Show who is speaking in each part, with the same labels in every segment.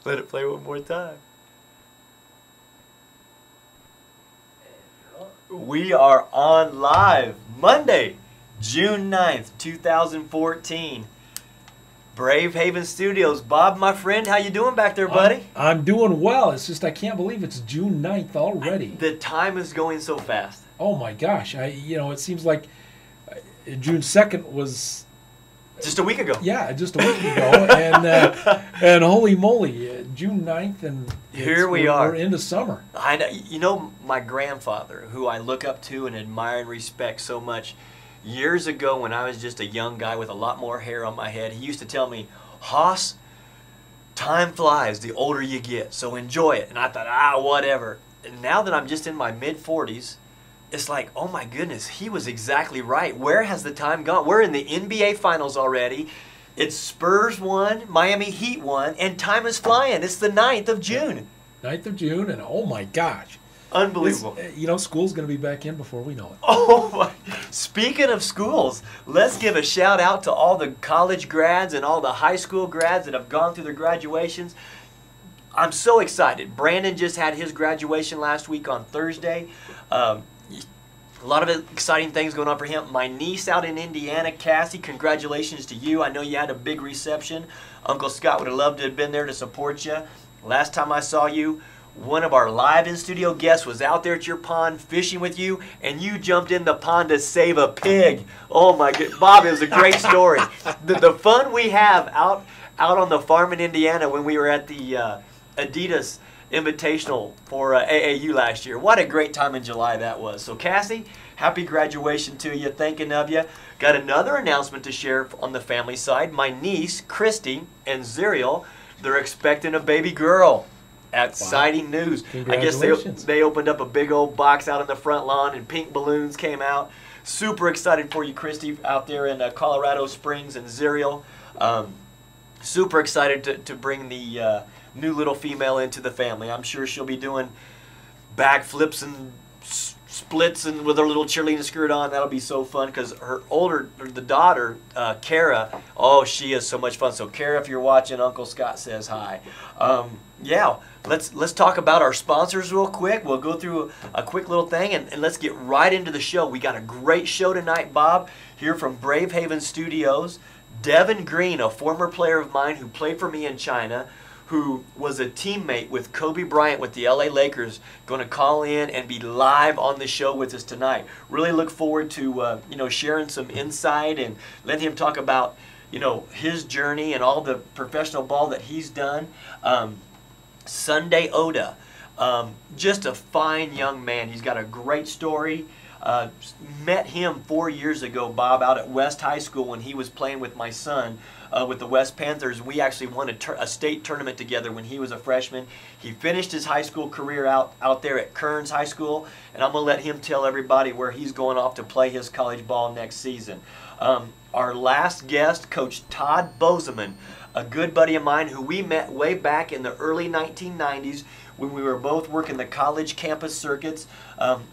Speaker 1: Let it play one more time. We are on live Monday, June 9th, 2014. Brave Haven Studios. Bob, my friend, how you doing back there, buddy?
Speaker 2: I'm doing well. It's just I can't believe it's June 9th already.
Speaker 1: The time is going so fast.
Speaker 2: Oh my gosh. It seems like June 2nd was
Speaker 1: just a week ago.
Speaker 2: Yeah, just a week ago. and holy moly, June 9th, and
Speaker 1: here we are.
Speaker 2: We're into summer.
Speaker 1: I know. You know, my grandfather, who I look up to and admire and respect so much, years ago when I was just a young guy with a lot more hair on my head, he used to tell me, Hoss, time flies the older you get, so enjoy it. And I thought, whatever. And now that I'm just in my mid-40s, it's like, oh my goodness, he was exactly right. Where has the time gone? We're in the NBA Finals already. It's Spurs won, Miami Heat won, and time is flying. It's the 9th of June.
Speaker 2: 9th of June, and oh my gosh.
Speaker 1: Unbelievable.
Speaker 2: School's going to be back in before we know it.
Speaker 1: Oh my. Speaking of schools, let's give a shout out to all the college grads and all the high school grads that have gone through their graduations. I'm so excited. Brandon just had his graduation last week on Thursday. A lot of exciting things going on for him. My niece out in Indiana, Cassie, congratulations to you. I know you had a big reception. Uncle Scott would have loved to have been there to support you. Last time I saw you, one of our live in-studio guests was out there at your pond fishing with you, and you jumped in the pond to save a pig. Oh my God, Bob, it was a great story. The fun we have out on the farm in Indiana when we were at the Adidas Invitational for AAU last year. What a great time in July that was. So Cassie, happy graduation to you. Thinking of you. Got another announcement to share on the family side. My niece, Christy, and Zuriel, they're expecting a baby girl. Exciting news. I guess they opened up a big old box out on the front lawn and pink balloons came out. Super excited for you, Christy, out there in Colorado Springs, and Zuriel. Super excited to bring the new little female into the family. I'm sure she'll be doing backflips and splits and with her little cheerleading skirt on. That'll be so fun because the daughter, Kara, oh, she is so much fun. So Kara, if you're watching, Uncle Scott says hi. Yeah, let's talk about our sponsors real quick. We'll go through a quick little thing and let's get right into the show. We got a great show tonight, Bob, here from Brave Haven Studios. Devin Green, a former player of mine who played for me in China, who was a teammate with Kobe Bryant with the LA Lakers, going to call in and be live on the show with us tonight. Really look forward to sharing some insight and letting him talk about his journey and all the professional ball that he's done. Sunday Owda, just a fine young man. He's got a great story. Met him 4 years ago, Bob, out at West High School when he was playing with my son with the West Panthers. We actually won a state tournament together when he was a freshman. He finished his high school career out there at Kearns High School, and I'm going to let him tell everybody where he's going off to play his college ball next season. Our last guest, Coach Todd Bozeman, a good buddy of mine who we met way back in the early 1990s when we were both working the college campus circuits.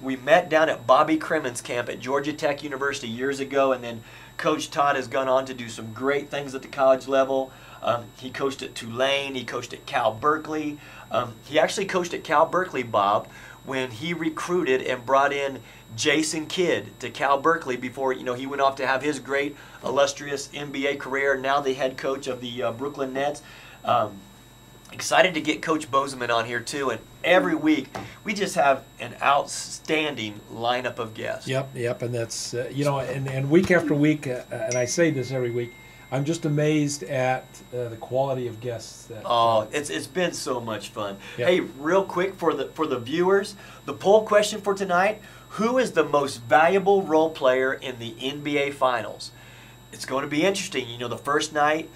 Speaker 1: We met down at Bobby Cremen's camp at Georgia Tech University years ago, and then Coach Todd has gone on to do some great things at the college level. He coached at Tulane. He coached at Cal Berkeley. He actually coached at Cal Berkeley, Bob, when he recruited and brought in Jason Kidd to Cal Berkeley before he went off to have his great illustrious NBA career. Now the head coach of the Brooklyn Nets. Excited to get Coach Bozeman on here too, and every week we just have an outstanding lineup of guests.
Speaker 2: Yep, and that's and week after week, and I say this every week, I'm just amazed at the quality of guests.
Speaker 1: It's been so much fun.
Speaker 2: Yep.
Speaker 1: Hey, real quick for the viewers, the poll question for tonight: who is the most valuable role player in the NBA Finals? It's going to be interesting. The first night,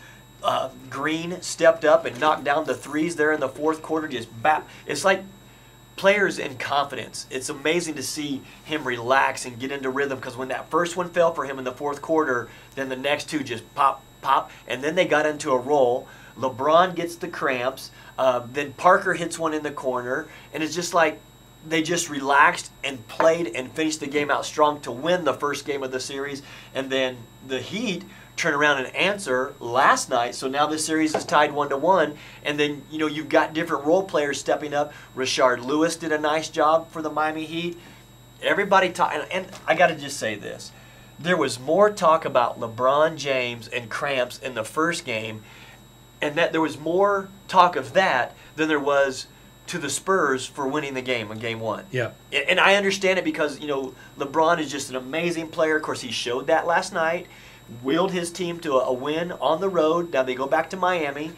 Speaker 1: Green stepped up and knocked down the threes there in the fourth quarter. It's like players in confidence. It's amazing to see him relax and get into rhythm, because when that first one fell for him in the fourth quarter, then the next two just pop, and then they got into a roll. LeBron gets the cramps. Then Parker hits one in the corner, and it's just like they just relaxed and played and finished the game out strong to win the first game of the series. And then the Heat turn around and answer last night. So now this series is tied 1-1, and then you've got different role players stepping up. Rashard Lewis did a nice job for the Miami Heat. Everybody and I got to just say this: there was more talk about LeBron James and cramps in the first game, and that there was more talk of that than there was to the Spurs for winning the game in Game 1.
Speaker 2: Yeah.
Speaker 1: And I understand it because LeBron is just an amazing player. Of course, he showed that last night. Willed his team to a win on the road. Now they go back to Miami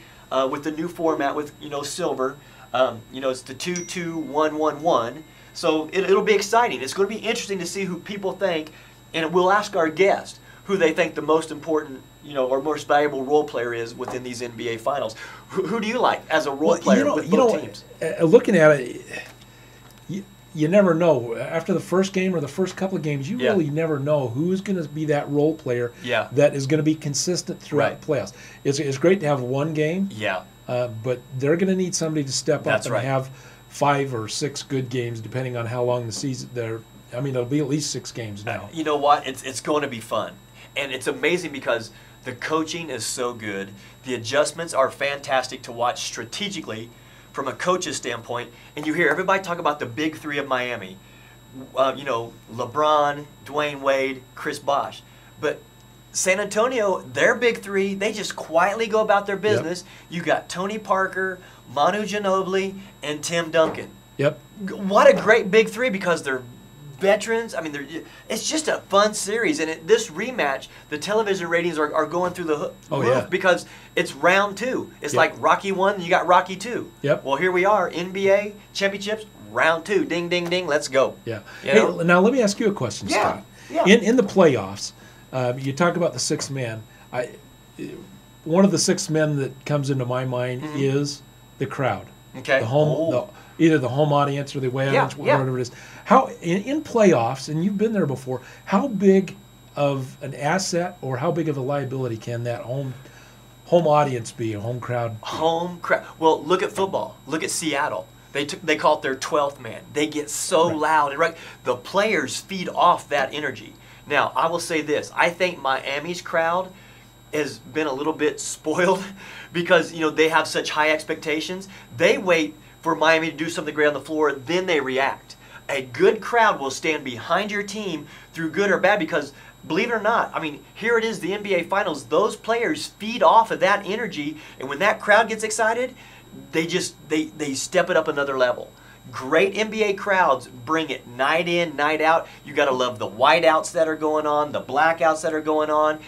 Speaker 1: with the new format with silver. It's the 2-2-1-1-1. So it'll be exciting. It's going to be interesting to see who people think, and we'll ask our guest who they think the most important or most valuable role player is within these NBA Finals. Who do you like as a role player with both teams?
Speaker 2: Looking at it, you never know. After the first game or the first couple of games, you really never know who's going to be that role player that is going to be consistent throughout the playoffs. It's great to have one game, but they're going to need somebody to step up and have 5 or 6 good games, depending on how long the season they're. I mean, it'll be at least 6 games now.
Speaker 1: You know what? It's going to be fun. And it's amazing because the coaching is so good. The adjustments are fantastic to watch strategically from a coach's standpoint. And you hear everybody talk about the big 3 of Miami. LeBron, Dwayne Wade, Chris Bosh. But San Antonio, their big 3, they just quietly go about their business. You got Tony Parker, Manu Ginobili, and Tim Duncan.
Speaker 2: Yep.
Speaker 1: What a great big 3 because they're veterans. I mean, it's just a fun series, and this rematch, the television ratings are going through the roof because it's round 2. It's like Rocky 1, you got Rocky 2.
Speaker 2: Yep.
Speaker 1: Well, here we are, NBA championships, round 2. Ding, ding, ding. Let's go.
Speaker 2: Yeah. Hey, now let me ask you a question, Scott.
Speaker 1: Yeah.
Speaker 2: In the playoffs, you talk about the 6th man. One of the 6 men that comes into my mind is the crowd.
Speaker 1: Okay.
Speaker 2: The home, either the home audience or the away audience, whatever it is. How in playoffs, and you've been there before, how big of an asset or how big of a liability can that home audience be, a home crowd?
Speaker 1: Home crowd. Well, look at football. Look at Seattle. They call it their 12th man. They get so loud and the players feed off that energy. Now, I will say this: I think Miami's crowd has been a little bit spoiled because they have such high expectations. They wait for Miami to do something great on the floor, then they react. A good crowd will stand behind your team through good or bad because, believe it or not, I mean, here it is, the NBA Finals. Those players feed off of that energy, and when that crowd gets excited, they step it up another level. Great NBA crowds bring it night in, night out. You got to love the whiteouts that are going on, the blackouts that are going on.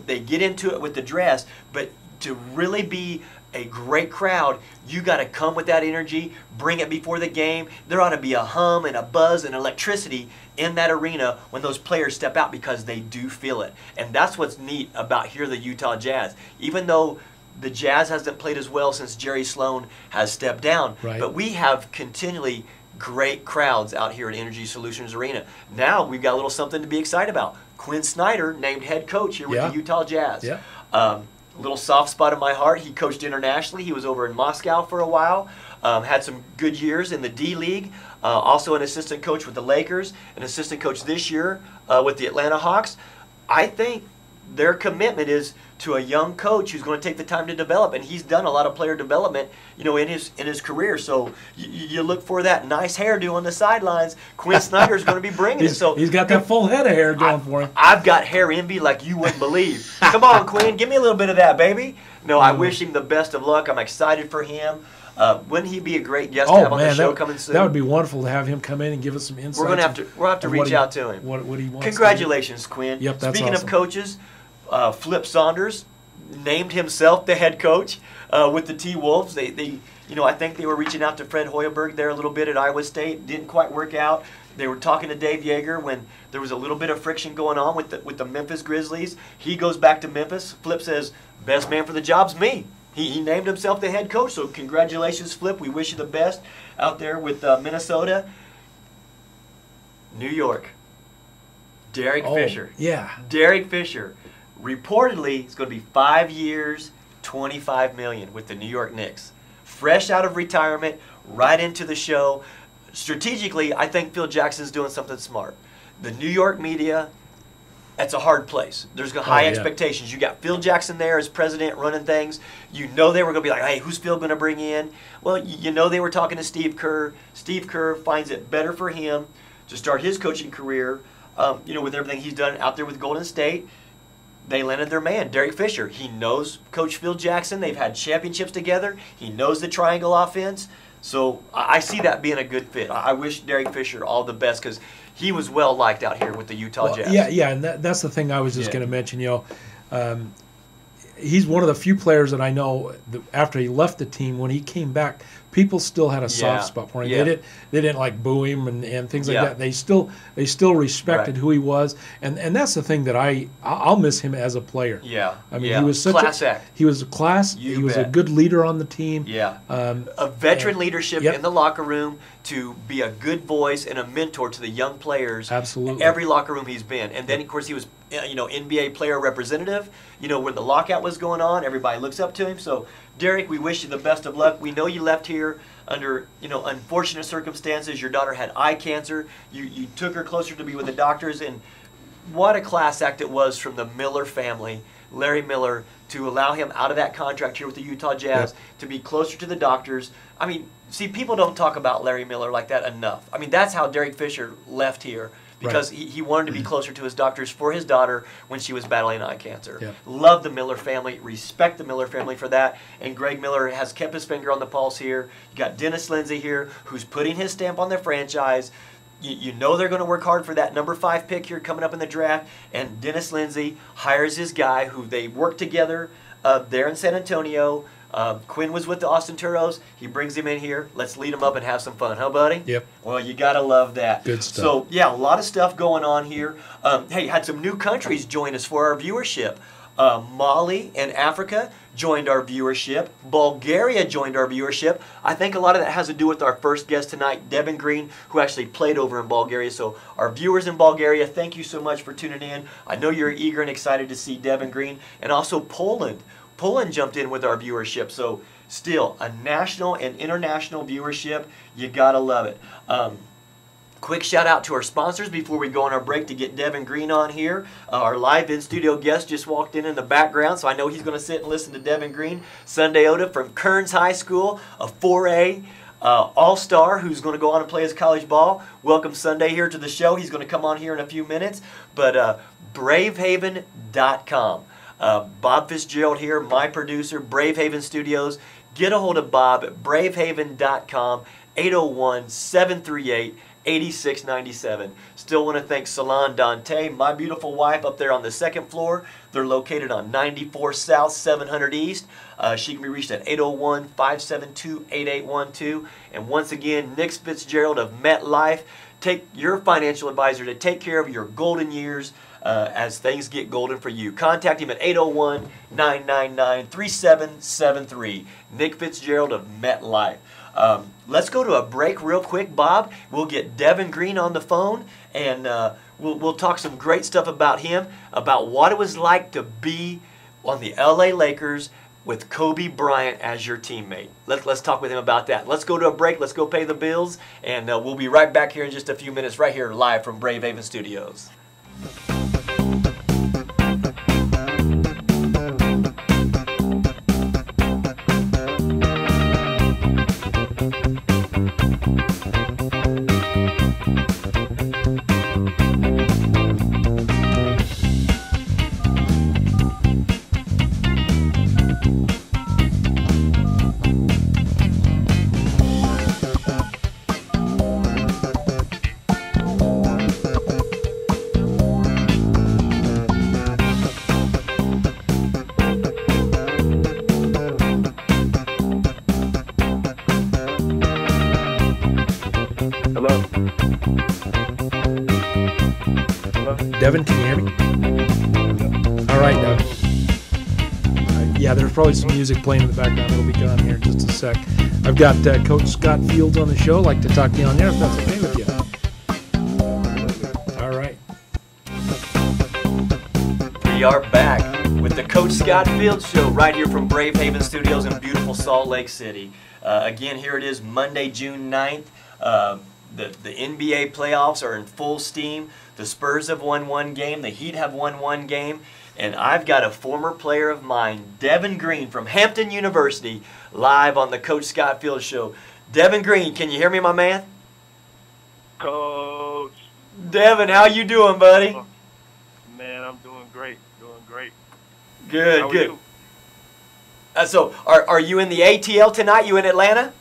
Speaker 1: They get into it with the dress, but to really be a great crowd, you got to come with that energy, bring it before the game. There ought to be a hum and a buzz and electricity in that arena when those players step out because they do feel it. And that's what's neat about here, the Utah Jazz. Even though the Jazz hasn't played as well since Jerry Sloan has stepped down, but we have continually great crowds out here at Energy Solutions Arena. Now we've got a little something to be excited about. Quinn Snyder named head coach here with the Utah Jazz. Little soft spot in my heart. He coached internationally. He was over in Moscow for a while. Had some good years in the D League. Also an assistant coach with the Lakers. An assistant coach this year with the Atlanta Hawks. I think their commitment is to a young coach who's going to take the time to develop, and he's done a lot of player development, in his career. So you look for that nice hairdo on the sidelines. Quinn Snyder's going to be bringing it. So
Speaker 2: he's got that full head of hair going for him.
Speaker 1: I've got hair envy like you wouldn't believe. Come on, Quinn, give me a little bit of that, baby. No, I wish him the best of luck. I'm excited for him. Wouldn't he be a great guest to have on the show coming soon?
Speaker 2: That would be wonderful to have him come in and give us some insights.
Speaker 1: We'll have to reach out to him.
Speaker 2: What he wants.
Speaker 1: Congratulations, Quinn.
Speaker 2: Yep, that's
Speaker 1: Speaking
Speaker 2: awesome.
Speaker 1: of coaches, Flip Saunders named himself the head coach with the T-Wolves. I think they were reaching out to Fred Hoiberg there a little bit at Iowa State. Didn't quite work out. They were talking to Dave Yeager when there was a little bit of friction going on with the Memphis Grizzlies. He goes back to Memphis. Flip says, best man for the job's me. He named himself the head coach, so congratulations, Flip. We wish you the best out there with Minnesota. New York. Derek Fisher.
Speaker 2: Yeah.
Speaker 1: Derek Fisher. Reportedly, it's going to be 5 years, $25 million with the New York Knicks. Fresh out of retirement, right into the show. Strategically, I think Phil Jackson's doing something smart. The New York media That's a hard place. There's high expectations. You got Phil Jackson there as president running things. You know they were going to be like, hey, who's Phil going to bring in? Well, you know they were talking to Steve Kerr. Steve Kerr finds it better for him to start his coaching career, with everything he's done out there with Golden State. They landed their man, Derek Fisher. He knows Coach Phil Jackson. They've had championships together. He knows the triangle offense. So I see that being a good fit. I wish Derek Fisher all the best because he was well liked out here with the Utah Jazz.
Speaker 2: Yeah, and that's the thing I was just going to mention. He's one of the few players that I know that after he left the team, when he came back, people still had a soft spot for him.
Speaker 1: Yeah.
Speaker 2: They didn't like boo him and things like that. They still respected who he was, and that's the thing that I'll miss him as a player.
Speaker 1: Yeah,
Speaker 2: I mean he was such
Speaker 1: class act.
Speaker 2: He was a class. He was a good leader on the team.
Speaker 1: Yeah, a veteran leadership in the locker room to be a good voice and a mentor to the young players.
Speaker 2: Absolutely,
Speaker 1: every locker room he's been, and then of course he was NBA player representative. When the lockout was going on, everybody looks up to him. So Derek, we wish you the best of luck. We know you left here under unfortunate circumstances. Your daughter had eye cancer. You took her closer to be with the doctors, and what a class act it was from the Miller family, Larry Miller, to allow him out of that contract here with the Utah Jazz to be closer to the doctors. I mean, see, people don't talk about Larry Miller like that enough. I mean, that's how Derek Fisher left here. Because he wanted to be closer to his doctors for his daughter when she was battling eye cancer. Yep. Love the Miller family, respect the Miller family for that. And Greg Miller has kept his finger on the pulse here. You got Dennis Lindsey here, who's putting his stamp on their franchise. You know they're going to work hard for that number 5 pick here coming up in the draft. And Dennis Lindsey hires his guy who they work together there in San Antonio. Quinn was with the Austin Turos. He brings him in here. Let's lead him up and have some fun, huh, buddy?
Speaker 2: Yep.
Speaker 1: Well, you got to love that.
Speaker 2: Good stuff.
Speaker 1: So, yeah, a lot of stuff going on here. Hey, had some new countries join us for our viewership. Mali and Africa joined our viewership. Bulgaria joined our viewership. I think a lot of that has to do with our first guest tonight, Devin Green, who actually played over in Bulgaria. So our viewers in Bulgaria, thank you so much for tuning in. I know you're eager and excited to see Devin Green. And also Poland. Poland jumped in with our viewership. So still a national and international viewership. You got to love it. Quick shout out to our sponsors before we go on our break to get Devin Green on here. Our live in-studio guest just walked in the background, so I know he's going to sit and listen to Devin Green. Sunday Owda from Kearns High School, a 4A all-star who's going to go on and play his college ball. Welcome Sunday here to the show. He's going to come on here in a few minutes. But bravehaven.com. Bob Fitzgerald here, my producer, Bravehaven Studios. Get a hold of Bob at bravehaven.com, 801-738-8697. Still want to thank Salon Dante, my beautiful wife, up there on the 2nd floor. They're located on 94 South, 700 East. She can be reached at 801-572-8812. And once again, Nick Fitzgerald of MetLife. Take your financial advisor to take care of your golden years as things get golden for you. Contact him at 801-999-3773. Nick Fitzgerald of MetLife. Let's go to a break real quick, Bob. We'll get Devin Green on the phone, and we'll talk some great stuff about him, about what it was like to be on the LA Lakers with Kobe Bryant as your teammate. Let's talk with him about that. Let's go to a break. Let's go pay the bills, and we'll be right back here in just a few minutes right here live from Bravehaven Studios.
Speaker 2: Devin, can you hear me? All right, Devin. Yeah, there's probably some music playing in the background. It'll be gone here in just a sec. I've got Coach Scott Fields on the show. I'd like to talk to you on there if that's okay with you. All right.
Speaker 1: We are back with the Coach Scott Fields Show right here from Bravehaven Studios in beautiful Salt Lake City. Again, here it is Monday, June 9th. The NBA playoffs are in full steam. The Spurs have won one game. The Heat have won one game. And I've got a former player of mine, Devin Green from Hampton University, live on the Coach Scott Field Show. Devin Green, can you hear me, my man?
Speaker 3: Coach.
Speaker 1: Devin, how you doing, buddy?
Speaker 3: Man, I'm doing great. Doing great.
Speaker 1: Good,
Speaker 3: how
Speaker 1: good. So, are you in the ATL tonight? You in Atlanta?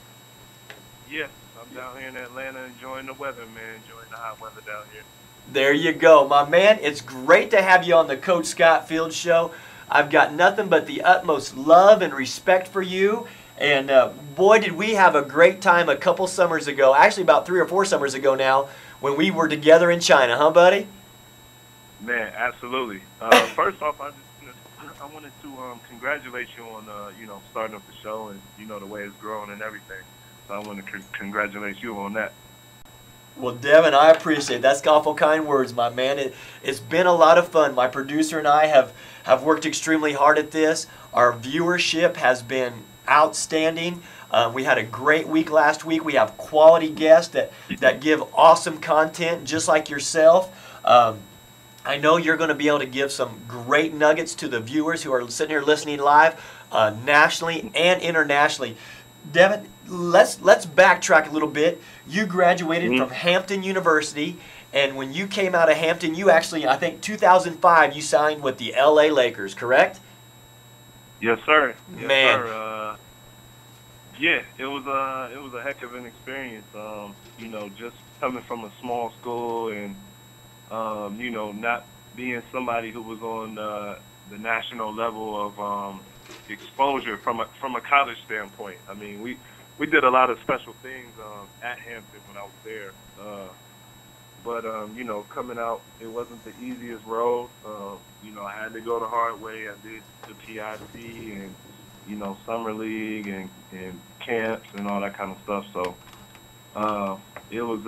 Speaker 3: Yes, I'm down here in Atlanta enjoying the weather, man. Enjoying the hot weather down here.
Speaker 1: There you go, my man. It's great to have you on the Coach Scott Field Show. I've got nothing but the utmost love and respect for you. And boy, did we have a great time a couple summers ago, actually about 3 or 4 summers ago now, when we were together in China, huh, buddy?
Speaker 3: Man, absolutely. First off, I wanted to congratulate you on starting up the show and the way it's growing and everything. So I want to congratulate you on that.
Speaker 1: Well, Devin, I appreciate it. That's awful kind words, my man. It's been a lot of fun. My producer and I have worked extremely hard at this. Our viewership has been outstanding. We had a great week last week. We have quality guests that give awesome content, just like yourself. I know you're going to be able to give some great nuggets to the viewers who are sitting here listening live, nationally and internationally. Devin, let's backtrack a little bit. You graduated from Hampton University, and when you came out of Hampton, you actually, I think 2005, you signed with the LA Lakers, correct?
Speaker 3: Yes, sir. Yes,
Speaker 1: man.
Speaker 3: Sir. Yeah, it was a heck of an experience. Just coming from a small school and not being somebody who was on the national level of exposure from a college standpoint. I mean, we did a lot of special things at Hampton when I was there. But coming out, it wasn't the easiest road. I had to go the hard way. I did the PIC and summer league and camps and all that kind of stuff. So it was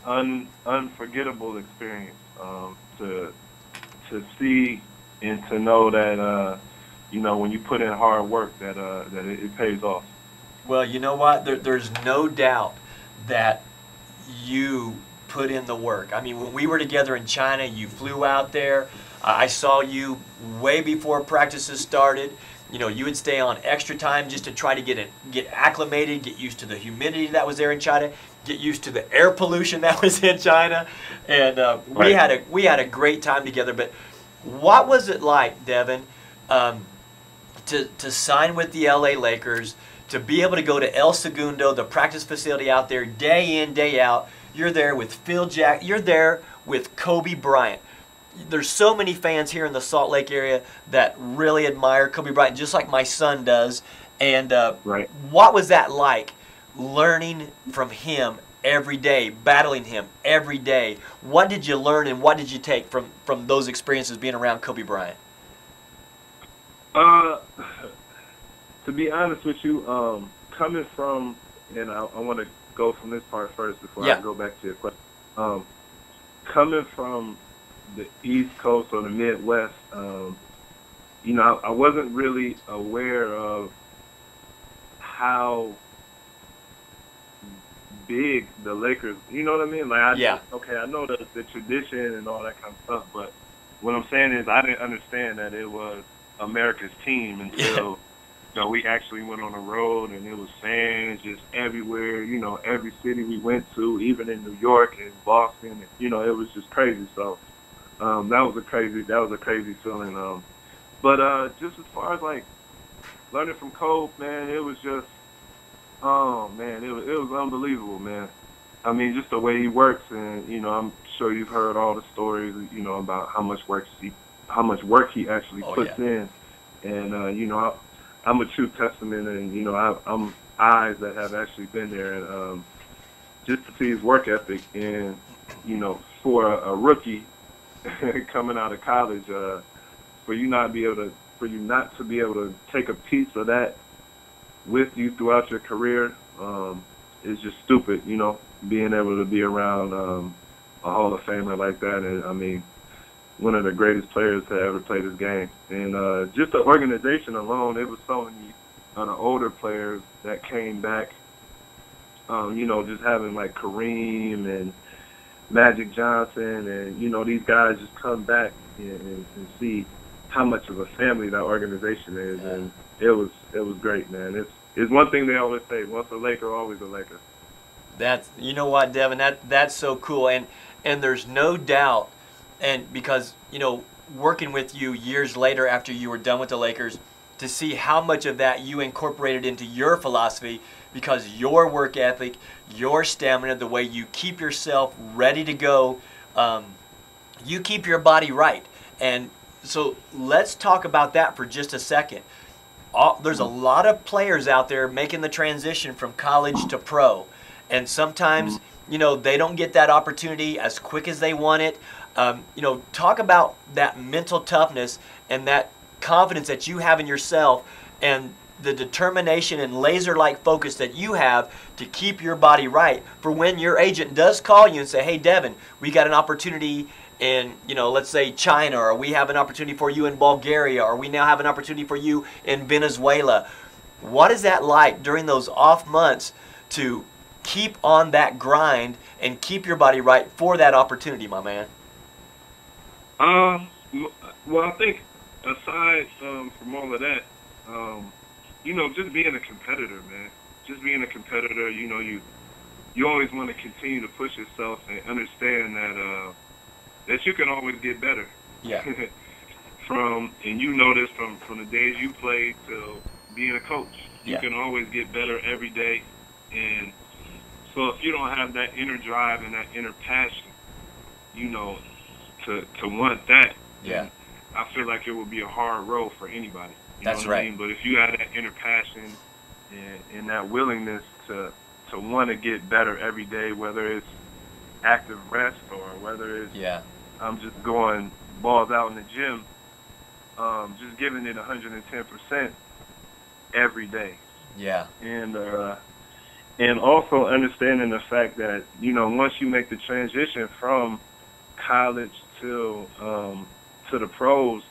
Speaker 3: an unforgettable experience to see and to know that when you put in hard work that it pays off.
Speaker 1: Well, you know what? There's no doubt that you put in the work. I mean, when we were together in China, you flew out there. I saw you way before practices started. You would stay on extra time just to try to get acclimated, get used to the humidity that was there in China, get used to the air pollution that was in China, and
Speaker 3: right.
Speaker 1: we had a great time together. But what was it like, Devin, to sign with the LA Lakers, to be able to go to El Segundo, the practice facility out there, day in, day out? You're there with Phil Jack. You're there with Kobe Bryant. There's so many fans here in the Salt Lake area that really admire Kobe Bryant, just like my son does. And
Speaker 3: right.
Speaker 1: What was that like, learning from him every day, battling him every day? What did you learn and what did you take from those experiences being around Kobe Bryant?
Speaker 3: To be honest with you, coming from, and I want to go from this part first before I go back to your question. Coming from the East Coast or the Midwest, I wasn't really aware of how big the Lakers, you know what I mean? Like, I know the tradition and all that kind of stuff, but what I'm saying is I didn't understand that it was America's team until we actually went on the road, and it was fans just everywhere. Every city we went to, even in New York and Boston, and, it was just crazy. So that was a crazy feeling. But just as far as like learning from Kobe, man, it was just, it was unbelievable, man. I mean, just the way he works, and I'm sure you've heard all the stories, about how much work he actually puts in, and I'm a true testament, and I'm eyes that have actually been there, and just to see his work ethic, and for a rookie coming out of college, for you not to be able to take a piece of that with you throughout your career, is just stupid. Being able to be around a Hall of Famer like that, and I mean, one of the greatest players to ever play this game. And just the organization alone, it was so many of the older players that came back You know, just having like Kareem and Magic Johnson, and you know, these guys just come back and see how much of a family that organization is, and it was great, man. It's one thing they always say: once a Laker, always a Laker.
Speaker 1: That's, you know what, Devin, that's so cool, and there's no doubt, and because, you know, working with you years later after you were done with the Lakers, to see how much of that you incorporated into your philosophy, because your work ethic, your stamina, the way you keep yourself ready to go, you keep your body right. And so let's talk about that for just a second. There's a lot of players out there making the transition from college to pro. And sometimes, you know, they don't get that opportunity as quick as they want it. You know, talk about that mental toughness and that confidence that you have in yourself and the determination and laser-like focus that you have to keep your body right for when your agent does call you and say, hey, Devin, we got an opportunity in, you know, let's say China, or we have an opportunity for you in Bulgaria, or we now have an opportunity for you in Venezuela. What is that like during those off months to keep on that grind and keep your body right for that opportunity, my man?
Speaker 3: Well, I think aside from all of that, you know, just being a competitor, man. Just being a competitor, you know, you always want to continue to push yourself and understand that that you can always get better.
Speaker 1: Yeah.
Speaker 3: And you know this from the days you played to being a coach. You can always get better every day. And so if you don't have that inner drive and that inner passion, you know, to want that, I feel like it would be a hard road for anybody. You know what I mean? But if you have that inner passion and that willingness to want to get better every day, whether it's active rest or whether it's I'm just going balls out in the gym, just giving it 110% every day.
Speaker 1: Yeah.
Speaker 3: And also understanding the fact that, you know, once you make the transition from college to the pros,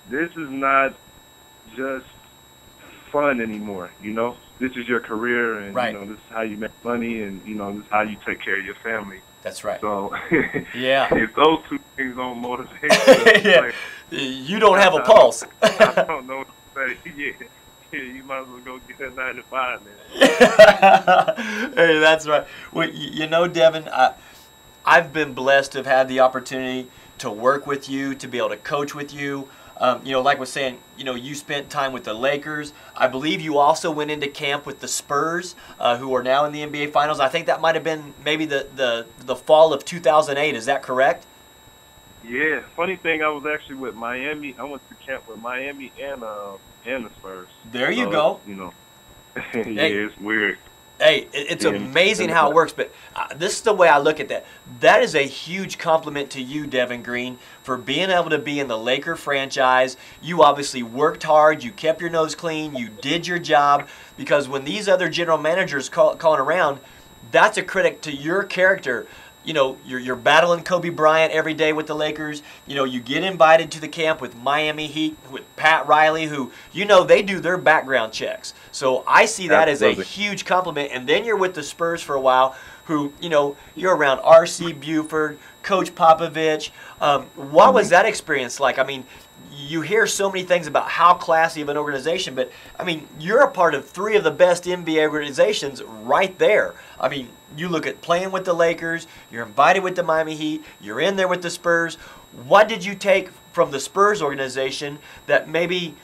Speaker 3: this is not just fun anymore, you know? This is your career, and, you know, this is how you make money, and, you know, this is how you take care of your family.
Speaker 1: That's right.
Speaker 3: So, if those two things don't motivate you, like,
Speaker 1: you don't have a pulse.
Speaker 3: I don't know what to say. You might as well go get that 9 to 5, man.
Speaker 1: Hey, that's right. Well, you know, Devin, I've been blessed to have had the opportunity to work with you, to be able to coach with you. You know, like I was saying, you know, you spent time with the Lakers. I believe you also went into camp with the Spurs, who are now in the NBA Finals. I think that might have been maybe the fall of 2008. Is that correct?
Speaker 3: Yeah. Funny thing, I was actually with Miami. I went to camp with Miami and the Spurs.
Speaker 1: There you go.
Speaker 3: You know, it's weird.
Speaker 1: Hey, it's amazing how it works, but this is the way I look at that. That is a huge compliment to you, Devin Green, for being able to be in the Laker franchise. You obviously worked hard. You kept your nose clean. You did your job, because when these other general managers calling around, that's a credit to your character. You know, you're battling Kobe Bryant every day with the Lakers. You know, you get invited to the camp with Miami Heat, with Pat Riley, who, you know, they do their background checks. So I see that as a huge compliment. And then you're with the Spurs for a while, who, you know, you're around R.C. Buford, Coach Popovich. What was that experience like? I mean, you hear so many things about how classy of an organization, but, I mean, you're a part of 3 of the best NBA organizations right there. I mean, you look at playing with the Lakers, you're invited with the Miami Heat, you're in there with the Spurs. What did you take from the Spurs organization that maybe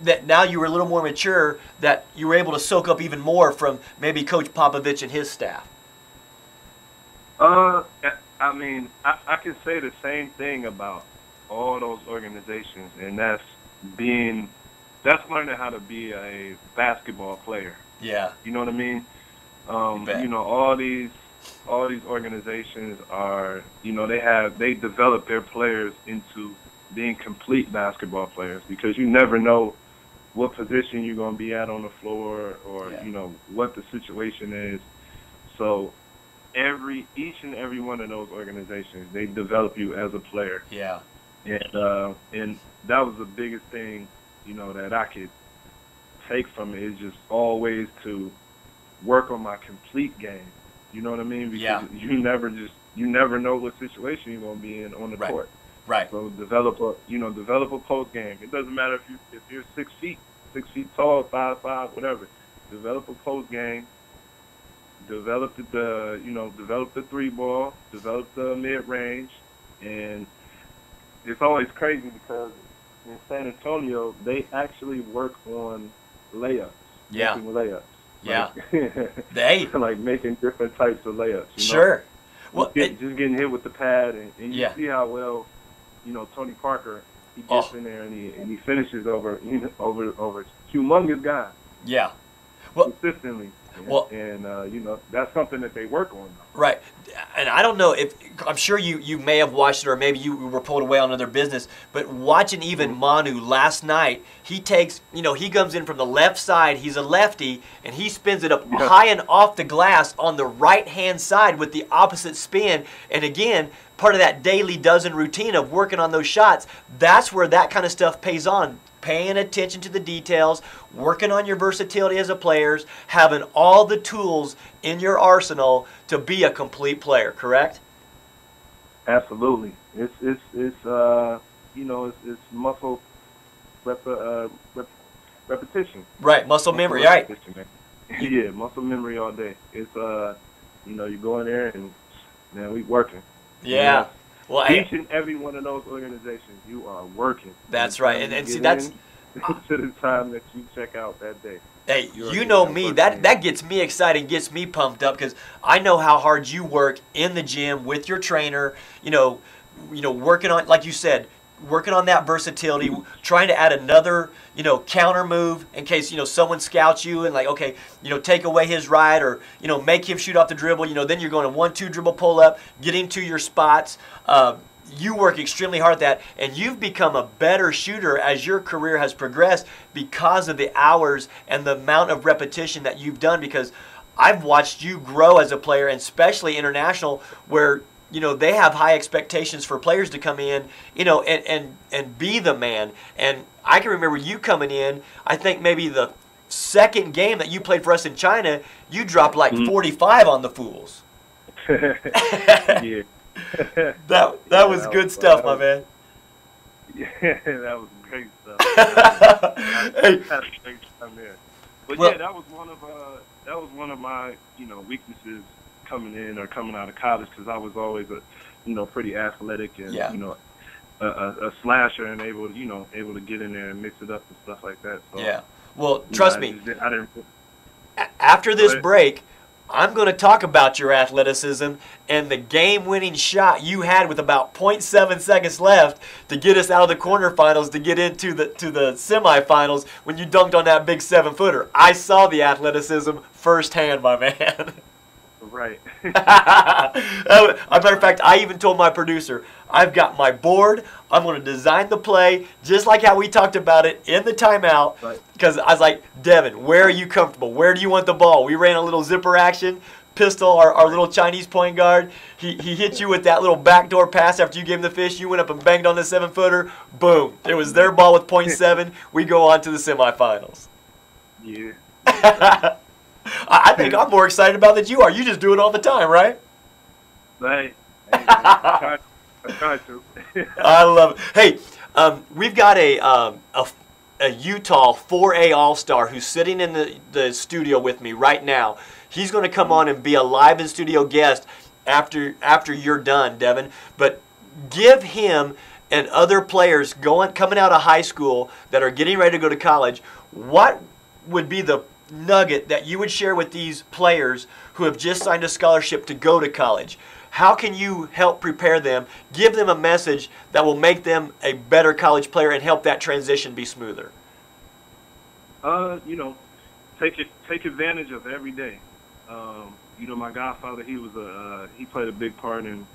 Speaker 1: that now you were a little more mature, that you were able to soak up even more from maybe Coach Popovich and his staff?
Speaker 3: I mean, I can say the same thing about all those organizations, and that's learning how to be a basketball player.
Speaker 1: Yeah.
Speaker 3: You know what I mean? You know, all these organizations are, you know, they develop their players into being complete basketball players, because you never know what position you're going to be at on the floor, or you know, what the situation is. So each and every one of those organizations, they develop you as a player.
Speaker 1: Yeah.
Speaker 3: And that was the biggest thing, you know, that I could take from it, is just always to work on my complete game. You know what I mean? Because you never know what situation you're gonna be in on the court.
Speaker 1: Right.
Speaker 3: So develop a post game. It doesn't matter if you're 6 feet tall, 5'5", whatever. Develop a post game. Develop the 3-ball. Develop the mid range, and it's always crazy because in San Antonio they actually work on layups.
Speaker 1: Yeah.
Speaker 3: Making layups.
Speaker 1: Yeah.
Speaker 3: Like, like making different types of layups.
Speaker 1: Sure.
Speaker 3: Well, just getting hit with the pad, and you see how well, Tony Parker, he gets in there and he finishes over humongous guys.
Speaker 1: Yeah. Well,
Speaker 3: consistently.
Speaker 1: Well,
Speaker 3: and that's something that they work on.
Speaker 1: Right. And I don't know if, I'm sure you may have watched it, or maybe you were pulled away on other business, but watching even Manu last night, he takes, he comes in from the left side, he's a lefty, and he spins it up high and off the glass on the right-hand side with the opposite spin. And again, part of that daily dozen routine of working on those shots, that's where that kind of stuff pays on. Paying attention to the details, working on your versatility as a player, having all the tools in your arsenal to be a complete player, correct?
Speaker 3: Absolutely. It's muscle repetition.
Speaker 1: Right, muscle memory, right.
Speaker 3: Yeah, muscle memory all day. It's you go in there and man, we working.
Speaker 1: Yeah. Well,
Speaker 3: each and every one of those organizations, you are working.
Speaker 1: That's right, and see, that's
Speaker 3: to the time that you check out that day.
Speaker 1: Hey, you know me, that gets me excited, gets me pumped up, because I know how hard you work in the gym with your trainer. Working on, like you said, working on that versatility, trying to add another, counter move in case, someone scouts you and like, okay, take away his ride, or, make him shoot off the dribble. Then you're going to 1-2 dribble pull up, getting to your spots. You work extremely hard at that, and you've become a better shooter as your career has progressed because of the hours and the amount of repetition that you've done, because I've watched you grow as a player, and especially international, where they have high expectations for players to come in, and be the man. And I can remember you coming in, I think maybe the second game that you played for us in China, you dropped like 45 on the Fools.
Speaker 3: Yeah.
Speaker 1: that was good stuff, my man.
Speaker 3: Yeah, that was great stuff. But yeah, that was one of my weaknesses coming out of college, because I was always a pretty athletic and a slasher and able to get in there and mix it up and stuff like that. So,
Speaker 1: yeah. Well, trust me.
Speaker 3: I didn't.
Speaker 1: After this break, I'm going to talk about your athleticism and the game-winning shot you had with about 0.7 seconds left to get us out of the quarterfinals to get into the semifinals when you dunked on that big 7-footer. I saw the athleticism firsthand, my man.
Speaker 3: Right.
Speaker 1: As a matter of fact, I even told my producer, I've got my board. I'm going to design the play just like how we talked about it in the timeout. Because I was like, Devin, where are you comfortable? Where do you want the ball? We ran a little zipper action. Pistol, our little Chinese point guard, he hit you with that little backdoor pass after you gave him the fish. You went up and banged on the 7-footer. Boom. It was their ball with 0.7. We go on to the semifinals.
Speaker 3: Yeah.
Speaker 1: I think I'm more excited about that you are. You just do it all the time, right?
Speaker 3: Right. I try to.
Speaker 1: I love it. Hey, we've got a Utah 4A All-Star who's sitting in the studio with me right now. He's going to come on and be a live in studio guest after you're done, Devin. But give him and other players coming out of high school that are getting ready to go to college, what would be the nugget that you would share with these players who have just signed a scholarship to go to college? How can you help prepare them, give them a message that will make them a better college player and help that transition be smoother?
Speaker 3: Take advantage of every day. My godfather, he played a big part in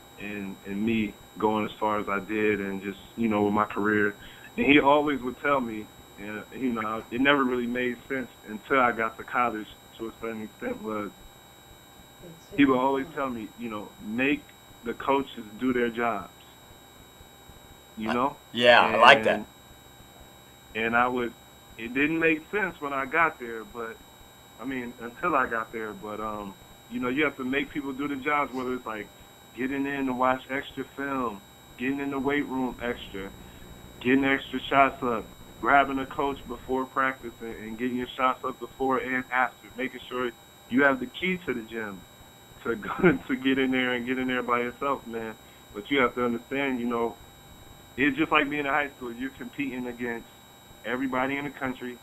Speaker 3: me going as far as I did, and just with my career. And he always would tell me, and it never really made sense until I got to college to a certain extent, was he would always tell me, make the coaches do their jobs.
Speaker 1: Yeah, I like that.
Speaker 3: And it didn't make sense when I got there, but I mean, until I got there. But you know, you have to make people do the jobs, whether it's like getting in to watch extra film, getting in the weight room extra, getting extra shots up, grabbing a coach before practice and getting your shots up before and after, making sure you have the key to the gym to go to get in there and get in there by yourself, man. But you have to understand, you know, it's just like being in high school. You're competing against everybody in the country,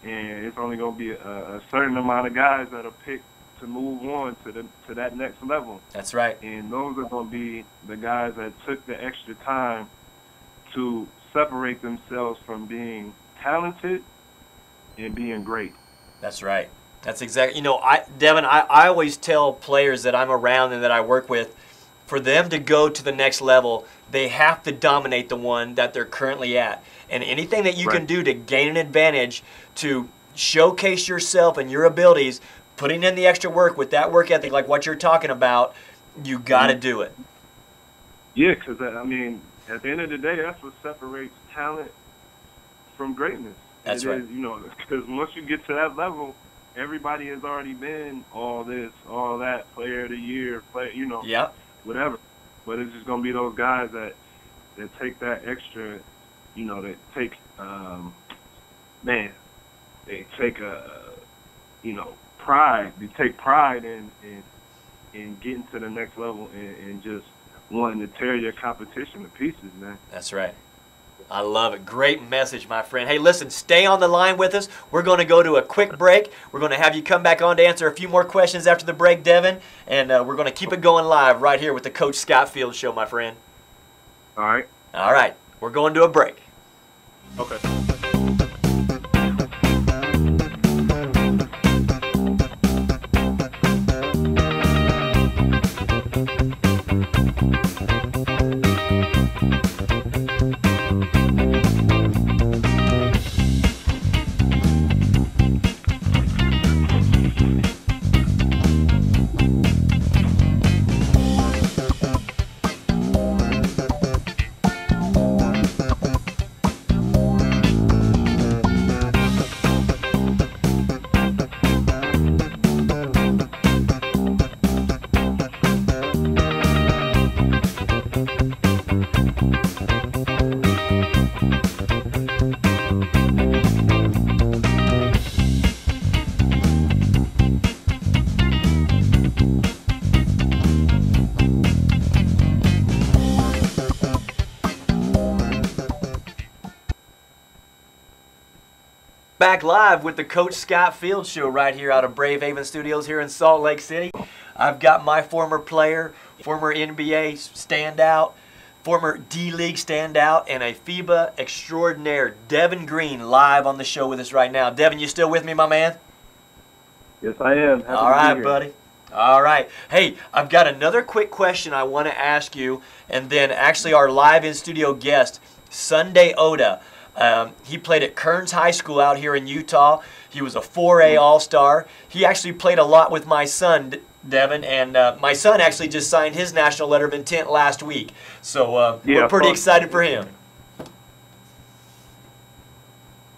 Speaker 3: and it's only going to be a certain amount of guys that are picked to move on to that next level.
Speaker 1: That's right.
Speaker 3: And those are going to be the guys that took the extra time to separate themselves from being talented and being great.
Speaker 1: That's right. That's exactly. You know, Devin, I always tell players that I'm around and that I work with, for them to go to the next level, they have to dominate the one that they're currently at. And anything that you can do to gain an advantage, to showcase yourself and your abilities, putting in the extra work with that work ethic, like what you're talking about, you got to do it.
Speaker 3: Yeah, because, I mean, at the end of the day, that's what separates talent from greatness.
Speaker 1: That's right.
Speaker 3: You know, because once you get to that level, everybody has already been all this, all that, player of the year, you know, whatever. But it's just going to be those guys that take that extra, you know, that take, they take, you know, pride. They take pride in getting to the next level and just wanting to tear your competition to pieces, man.
Speaker 1: That's right. I love it. Great message, my friend. Hey, listen, stay on the line with us. We're going to go to a quick break. We're going to have you come back on to answer a few more questions after the break, Devin. And we're going to keep it going live right here with the Coach Scott Field Show, my friend.
Speaker 3: All right.
Speaker 1: All right. We're going to a break.
Speaker 3: Okay.
Speaker 1: Back live with the Coach Scott Field Show right here out of Brave Haven Studios here in Salt Lake City. I've got my former player, former NBA standout, former D-League standout, and a FIBA extraordinaire, Devin Green, live on the show with us right now. Devin, you still with me, my man?
Speaker 3: Yes, I am. Happy
Speaker 1: All right, buddy. All right. Hey, I've got another quick question I want to ask you, and then actually our live in-studio guest, Jabar Owda. He played at Kearns High School out here in Utah. He was a 4A All-Star. He actually played a lot with my son, Devin, and my son actually just signed his national letter of intent last week. So we're pretty excited for him.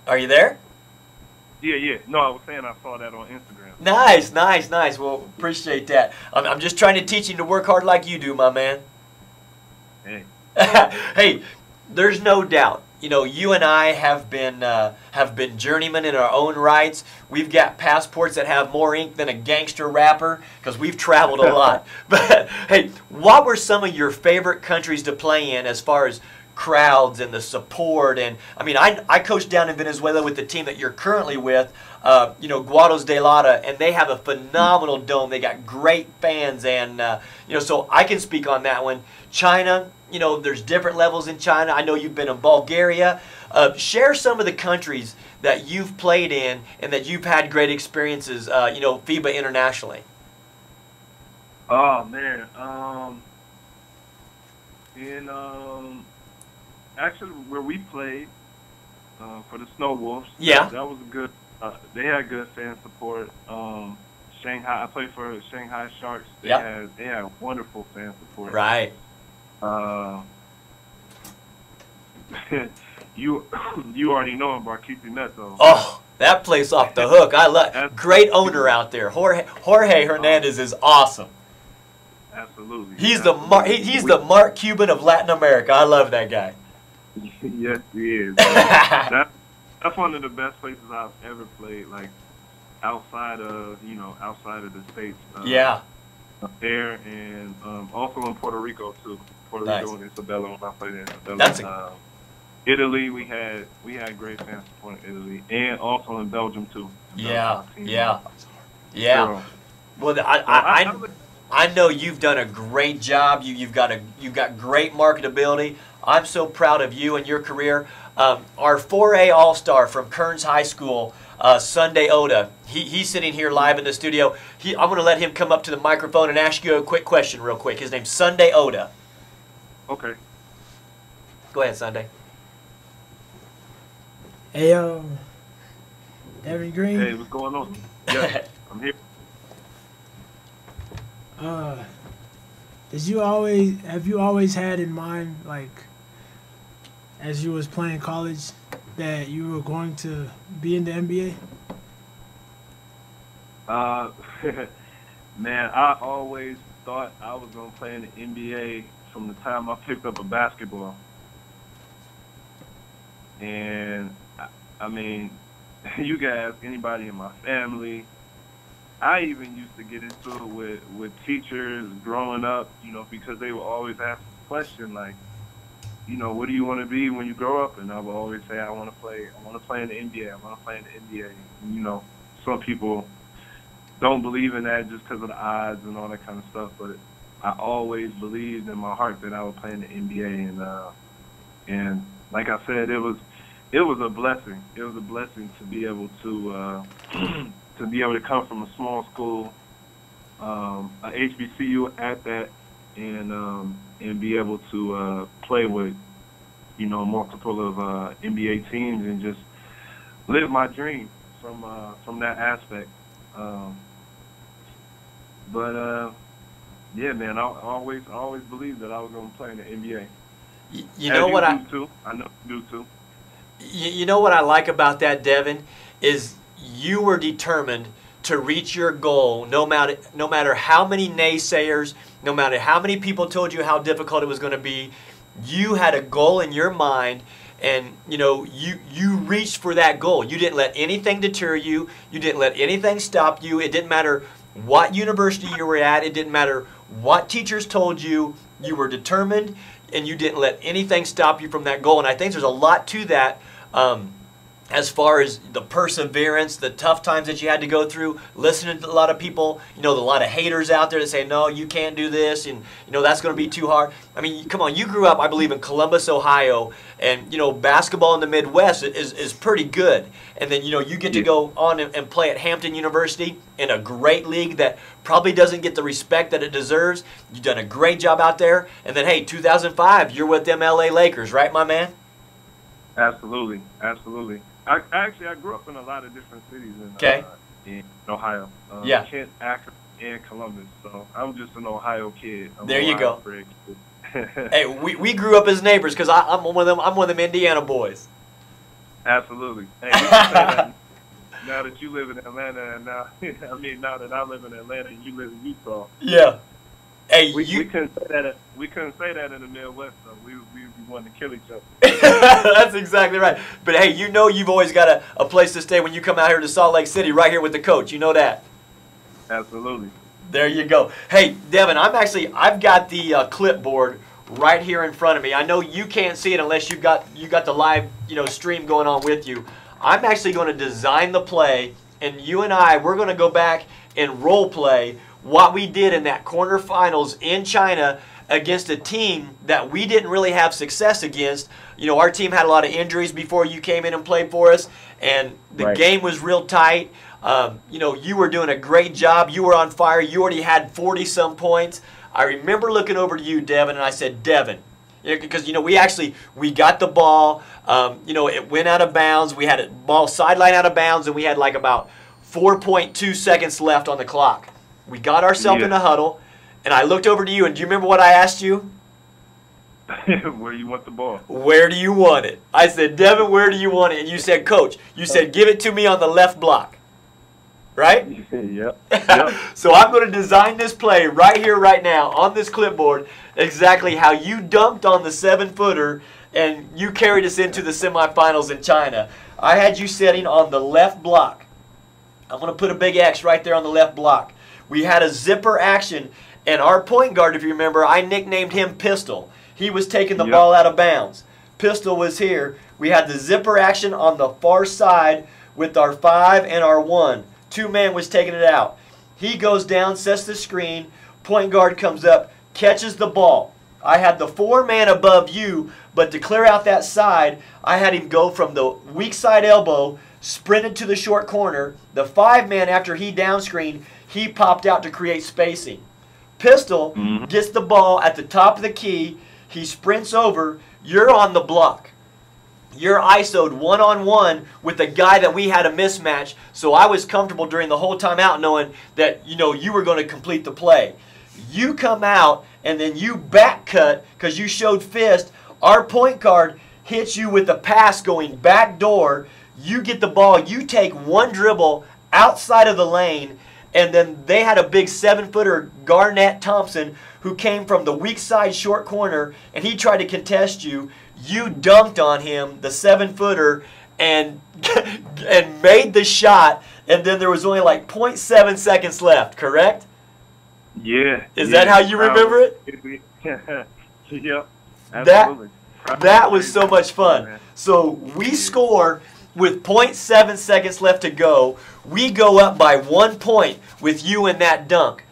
Speaker 1: Are you there?
Speaker 3: Yeah. No, I was saying I saw that on Instagram.
Speaker 1: Nice, nice, nice. Well, appreciate that. I'm just trying to teach him to work hard like you do, my man.
Speaker 3: Hey.
Speaker 1: Hey, there's no doubt. You know, you and I have been journeymen in our own rights. We've got passports that have more ink than a gangster rapper because we've traveled a lot. But, hey, what were some of your favorite countries to play in as far as crowds and the support? And, I mean, I coached down in Venezuela with the team that you're currently with, you know, Guados de Lada, and they have a phenomenal dome. They got great fans, and, you know, so I can speak on that one. China. You know, there's different levels in China. I know you've been in Bulgaria. Share some of the countries that you've played in and that you've had great experiences, you know, FIBA internationally.
Speaker 3: Oh, man. Actually, where we played for the Snow Wolves, that was a good, they had good fan support. Shanghai, I played for Shanghai Sharks. They had wonderful fan support.
Speaker 1: Right.
Speaker 3: You already know him, Barkeep Neto.
Speaker 1: Oh, That place off the hook. I love. Great owner out there. Jorge Hernandez is awesome.
Speaker 3: Absolutely.
Speaker 1: He's the Mark Cuban of Latin America. I love that guy.
Speaker 3: Yes, he is. That's one of the best places I've ever played. Like outside of the states.
Speaker 1: Yeah.
Speaker 3: There and also in Puerto Rico too. Puerto Rico and Isabella when I played in Isabella.
Speaker 1: That's
Speaker 3: Italy, we had great fans support in Italy, and also in Belgium too.
Speaker 1: Yeah. Well, I know you've done a great job. You've got great marketability. I'm so proud of you and your career. Our 4A All-Star from Kearns High School, Sunday Owda, he's sitting here live in the studio. I'm going to let him come up to the microphone and ask you a quick question real quick. His name's Sunday Owda.
Speaker 3: Okay.
Speaker 1: Go ahead, Sunday.
Speaker 4: Hey, Devin Green.
Speaker 3: Hey, what's going on? Yeah, I'm here.
Speaker 4: Have you always had in mind, like, as you was playing college, that you were going to be in the NBA?
Speaker 3: Man, I always thought I was going to play in the NBA from the time I picked up a basketball. And, I mean, you can ask anybody in my family. I even used to get into it with teachers growing up, because they would always ask the question, like, what do you want to be when you grow up? And I would always say, I want to play in the NBA. I want to play in the NBA. And, some people don't believe in that just because of the odds and all that kind of stuff. But I always believed in my heart that I would play in the NBA. And like I said, it was a blessing. It was a blessing to be able to come from a small school, a HBCU at that, and be able to play with, multiple of NBA teams and just live my dream from that aspect. Yeah, man, I always believed that I was going to play in the NBA.
Speaker 1: You know what I
Speaker 3: do too. I know you do too.
Speaker 1: You know what I like about that, Devin, is you were determined to reach your goal no matter how many naysayers, no matter how many people told you how difficult it was going to be. You had a goal in your mind, and you reached for that goal. You didn't let anything deter you. You didn't let anything stop you. It didn't matter what university you were at. It didn't matter what teachers told you. You were determined, and you didn't let anything stop you from that goal. And I think there's a lot to that. As far as the perseverance, the tough times that you had to go through, listening to a lot of people, a lot of haters out there that say, no, you can't do this, and, that's going to be too hard. I mean, come on, you grew up, I believe, in Columbus, Ohio, and, basketball in the Midwest is pretty good. And then, you get to go on and play at Hampton University in a great league that probably doesn't get the respect that it deserves. You've done a great job out there. And then, hey, 2005, you're with them LA Lakers, right, my man?
Speaker 3: Absolutely. I grew up in a lot of different cities in Ohio. Kent, Akron, and Columbus. So I'm just an Ohio kid.
Speaker 1: There you go. Hey, we grew up as neighbors because I'm one of them Indiana boys.
Speaker 3: Absolutely. Hey, we can say that now that you live in Atlanta, and now that I live in Atlanta and you live in Utah.
Speaker 1: Yeah. Hey,
Speaker 3: we couldn't say that. We couldn't say that in the Midwest, though. We wanted to kill each other.
Speaker 1: That's exactly right. But hey, you've always got a place to stay when you come out here to Salt Lake City, right here with the coach. You know that.
Speaker 3: Absolutely.
Speaker 1: There you go. Hey, Devin, I've got the clipboard right here in front of me. I know you can't see it unless you got the live stream going on with you. I'm actually going to design the play, and you and we're going to go back and role play what we did in that quarterfinals in China against a team that we didn't really have success against. Our team had a lot of injuries before you came in and played for us, and the game was real tight. You were doing a great job. You were on fire. You already had 40-some points. I remember looking over to you, Devin, and I said, Devin, because we got the ball. It went out of bounds. We had a ball sideline out of bounds, and we had like about 4.2 seconds left on the clock. We got ourselves in a huddle, and I looked over to you, and do you remember what I asked you?
Speaker 3: Where you want the ball?
Speaker 1: Where do you want it? I said, Devin, where do you want it? And you said, Coach, you said, give it to me on the left block. Right?
Speaker 3: Yep.
Speaker 1: So I'm going to design this play right here, right now, on this clipboard, exactly how you dunked on the 7-footer and you carried us into the semifinals in China. I had you setting on the left block. I'm going to put a big X right there on the left block. We had a zipper action, and our point guard, if you remember, I nicknamed him Pistol. He was taking the ball out of bounds. Pistol was here. We had the zipper action on the far side with our 5 and our 1. 2-man was taking it out. He goes down, sets the screen. Point guard comes up, catches the ball. I had the 4-man above you, but to clear out that side, I had him go from the weak side elbow, sprinted to the short corner. The 5-man, after he down screened, he popped out to create spacing. Pistol gets the ball at the top of the key. He sprints over. You're on the block. You're ISO'd one-on-one with the guy that we had a mismatch, so I was comfortable during the whole timeout knowing that, you know, you were going to complete the play. You come out, and then you back cut because you showed fist. Our point guard hits you with a pass going back door. You get the ball. You take one dribble outside of the lane, and then they had a big 7-footer, Garnett Thompson, who came from the weak side short corner, and he tried to contest you. You dunked on him, the 7-footer, and made the shot, and then there was only like 0.7 seconds left, correct?
Speaker 3: Yeah.
Speaker 1: Is that how you remember it?
Speaker 3: Yep. Absolutely.
Speaker 1: That was so much fun. So we score with 0.7 seconds left to go. We go up by 1 point with you in that dunk.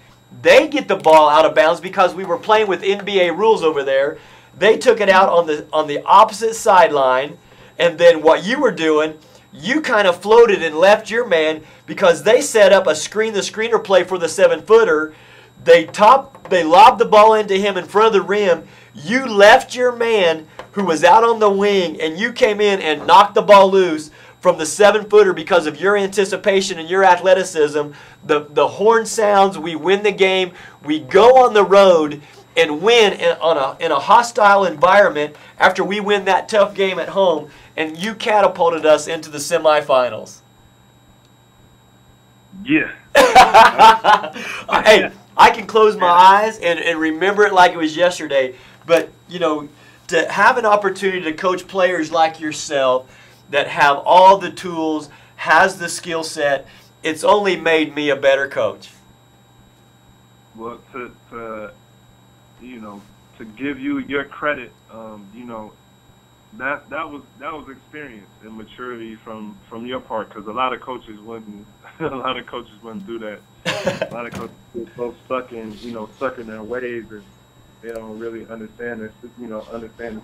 Speaker 1: They get the ball out of bounds because we were playing with NBA rules over there. They took it out on the opposite sideline, and then what you were doing, you kind of floated and left your man because they set up a screener play for the 7-footer. They lobbed the ball into him in front of the rim. You left your man who was out on the wing, and you came in and knocked the ball loose from the 7-footer because of your anticipation and your athleticism. The horn sounds, we win the game. We go on the road and win in a hostile environment after we win that tough game at home, and you catapulted us into the semifinals.
Speaker 3: Yeah.
Speaker 1: Hey, I can close my eyes and remember it like it was yesterday, but, you know, to have an opportunity to coach players like yourself that have all the tools, has the skill set, it's only made me a better coach.
Speaker 3: Well, to give you your credit, you know, that was experience and maturity from your part, because a lot of coaches wouldn't do that. A lot of coaches get so stuck in their ways, and they don't really understand the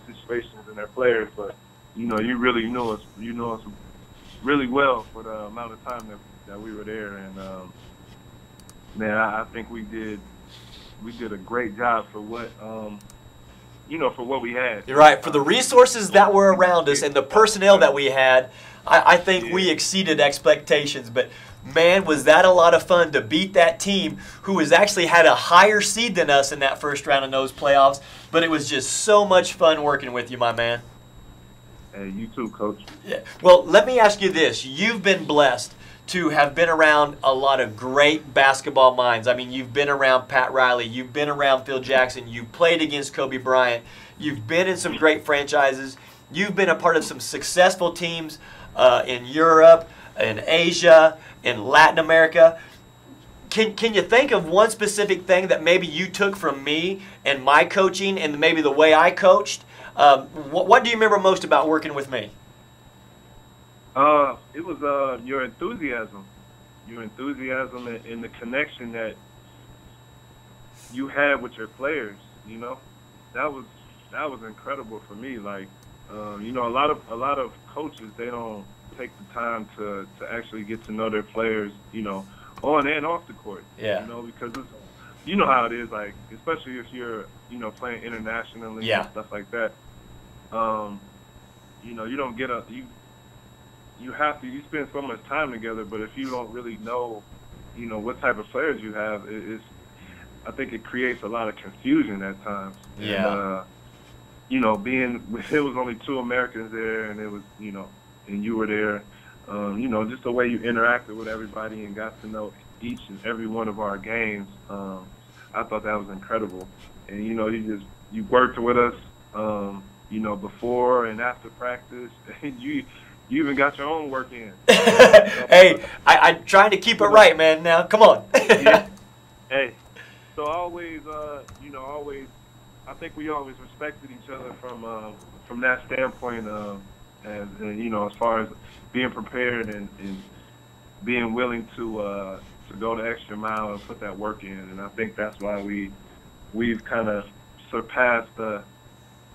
Speaker 3: situations in their players. But you know, you really know us really well for the amount of time that we were there, and man, I think we did a great job for what for what we had.
Speaker 1: You're right. For the resources that were around us and the personnel that we had, I think we exceeded expectations. But man, was that a lot of fun to beat that team who has actually had a higher seed than us in that first round of those playoffs. But it was just so much fun working with you, my man.
Speaker 3: Hey, you too, Coach.
Speaker 1: Yeah. Well, let me ask you this. You've been blessed to have been around a lot of great basketball minds. I mean, you've been around Pat Riley. You've been around Phil Jackson. You played against Kobe Bryant. You've been in some great franchises. You've been a part of some successful teams in Europe, in Asia, in Latin America. Can you think of one specific thing that maybe you took from me and my coaching and maybe the way I coached? What do you remember most about working with me?
Speaker 3: It was your enthusiasm and the connection that you had with your players. You know, that was incredible for me. Like, you know, a lot of coaches, they don't take the time to actually get to know their players, you know, on and off the court.
Speaker 1: Yeah.
Speaker 3: You know, because it's, you know how it is, like, especially if you're, you know, playing internationally and stuff like that. You know, you don't get you spend so much time together, but if you don't really know, you know, what type of players you have, I think it creates a lot of confusion at times.
Speaker 1: Yeah.
Speaker 3: you know, it was only 2 Americans there, and it was, you know, and you were there. You know, just the way you interacted with everybody and got to know each and every one of our games. I thought that was incredible. And, you know, you worked with us, you know, before and after practice. You even got your own work in.
Speaker 1: Hey, I'm trying to keep it right, man. Now, come on.
Speaker 3: Yeah. Hey, so always, you know, I think we always respected each other from that standpoint, and you know, as far as being prepared and being willing to go the extra mile and put that work in. And I think that's why we've kind of surpassed the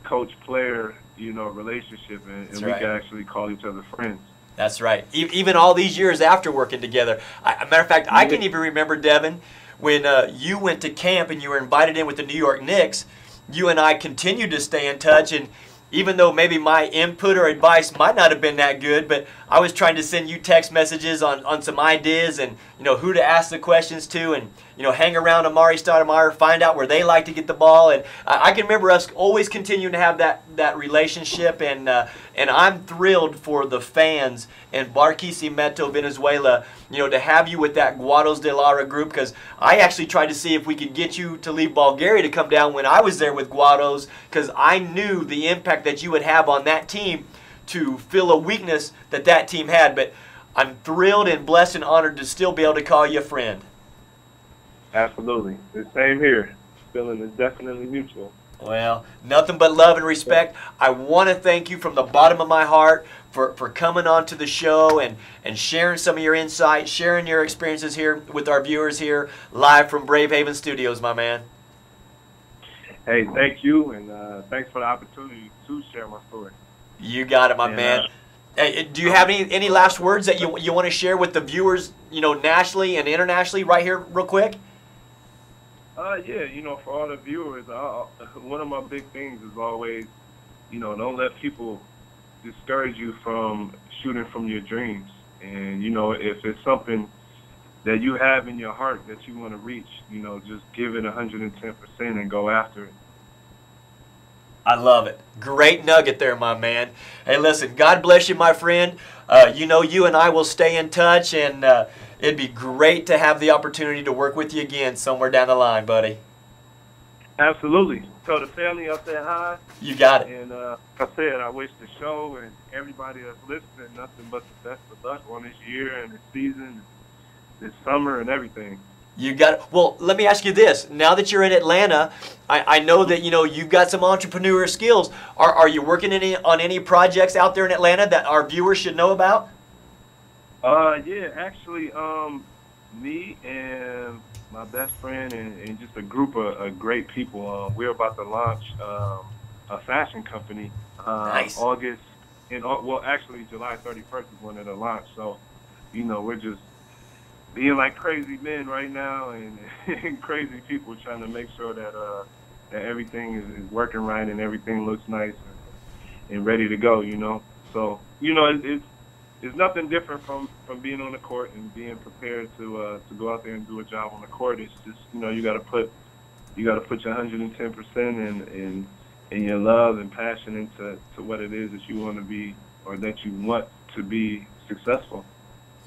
Speaker 3: coach-player, you know, relationship, and we can actually call each other friends.
Speaker 1: That's right. Even all these years after working together. Matter of fact, I can even remember, Devin, when you went to camp and you were invited in with the New York Knicks, you and I continued to stay in touch. And even though maybe my input or advice might not have been that good, but I was trying to send you text messages on some ideas and, you know, who to ask the questions to, and, you know, hang around Amari Stoudemire, find out where they like to get the ball. And I can remember us always continuing to have that relationship, and I'm thrilled for the fans in Barquisimeto, Venezuela, you know, to have you with that Guados de Lara group, because I actually tried to see if we could get you to leave Bulgaria to come down when I was there with Guados, because I knew the impact that you would have on that team to fill a weakness that team had. But I'm thrilled and blessed and honored to still be able to call you a friend.
Speaker 3: Absolutely. The same here. Feeling is definitely mutual.
Speaker 1: Well, nothing but love and respect. I want to thank you from the bottom of my heart for coming on to the show and sharing some of your insights, sharing your experiences here with our viewers here live from Brave Haven Studios, my man.
Speaker 3: Hey, thank you, and thanks for the opportunity to share my story.
Speaker 1: You got it, my man. Hey, do you have any last words that you want to share with the viewers, you know, nationally and internationally right here real quick?
Speaker 3: Yeah, you know, for all the viewers, one of my big things is always, you know, don't let people discourage you from shooting from your dreams. And, you know, if it's something that you have in your heart that you want to reach, you know, just give it 110% and go after it.
Speaker 1: I love it. Great nugget there, my man. Hey, listen, God bless you, my friend. You know, you and I will stay in touch, and it'd be great to have the opportunity to work with you again somewhere down the line, buddy.
Speaker 3: Absolutely. So the family up there high.
Speaker 1: You got it.
Speaker 3: And like I said, I wish the show and everybody that's listening nothing but the best of luck on this year and this season, this summer, and everything.
Speaker 1: You got it. Well, let me ask you this. Now that you're in Atlanta, I know that, you know, you've got some entrepreneur skills. Are you working on any projects out there in Atlanta that our viewers should know about?
Speaker 3: Yeah, actually, me and my best friend and just a group of great people, we're about to launch a fashion company.
Speaker 1: Nice.
Speaker 3: Actually, July 31st is when it'll launch. So, you know, we're just being like crazy men right now and crazy people trying to make sure that that everything is working right and everything looks nice and ready to go, you know. So, you know, it's nothing different from being on the court and being prepared to go out there and do a job on the court. It's just, you know, you got to put your 110% and your love and passion into what it is that you want to be or that you want to be successful.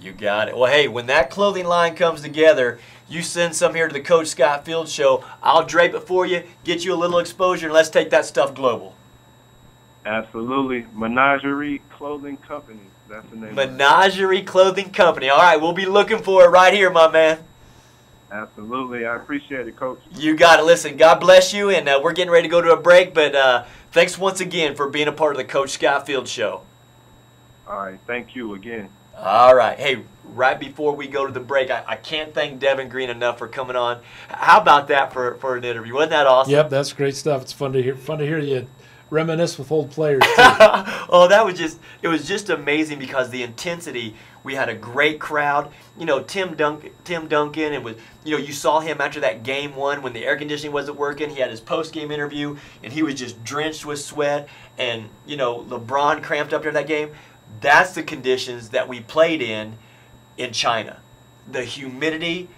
Speaker 1: You got it. Well, hey, when that clothing line comes together, you send some here to the Coach Scott Field Show. I'll drape it for you, get you a little exposure, and let's take that stuff global.
Speaker 3: Absolutely. Menagerie Clothing Company. That's the name.
Speaker 1: Menagerie Clothing Company. All right, we'll be looking for it right here, my man.
Speaker 3: Absolutely. I appreciate it, Coach.
Speaker 1: You got it. Listen, God bless you, and we're getting ready to go to a break, but thanks once again for being a part of the Coach Scott Field Show.
Speaker 3: All right. Thank you again.
Speaker 1: All right. Hey, right before we go to the break, I can't thank Devin Green enough for coming on. How about that for an interview? Wasn't that awesome?
Speaker 2: Yep, that's great stuff. It's fun to hear you reminisce with old players too.
Speaker 1: Oh, it was just amazing because the intensity. We had a great crowd. You know, Tim Duncan, and was, you know, you saw him after that game one when the air conditioning wasn't working. He had his post-game interview, and he was just drenched with sweat. And, you know, LeBron cramped up during that game. That's the conditions that we played in China. The humidity,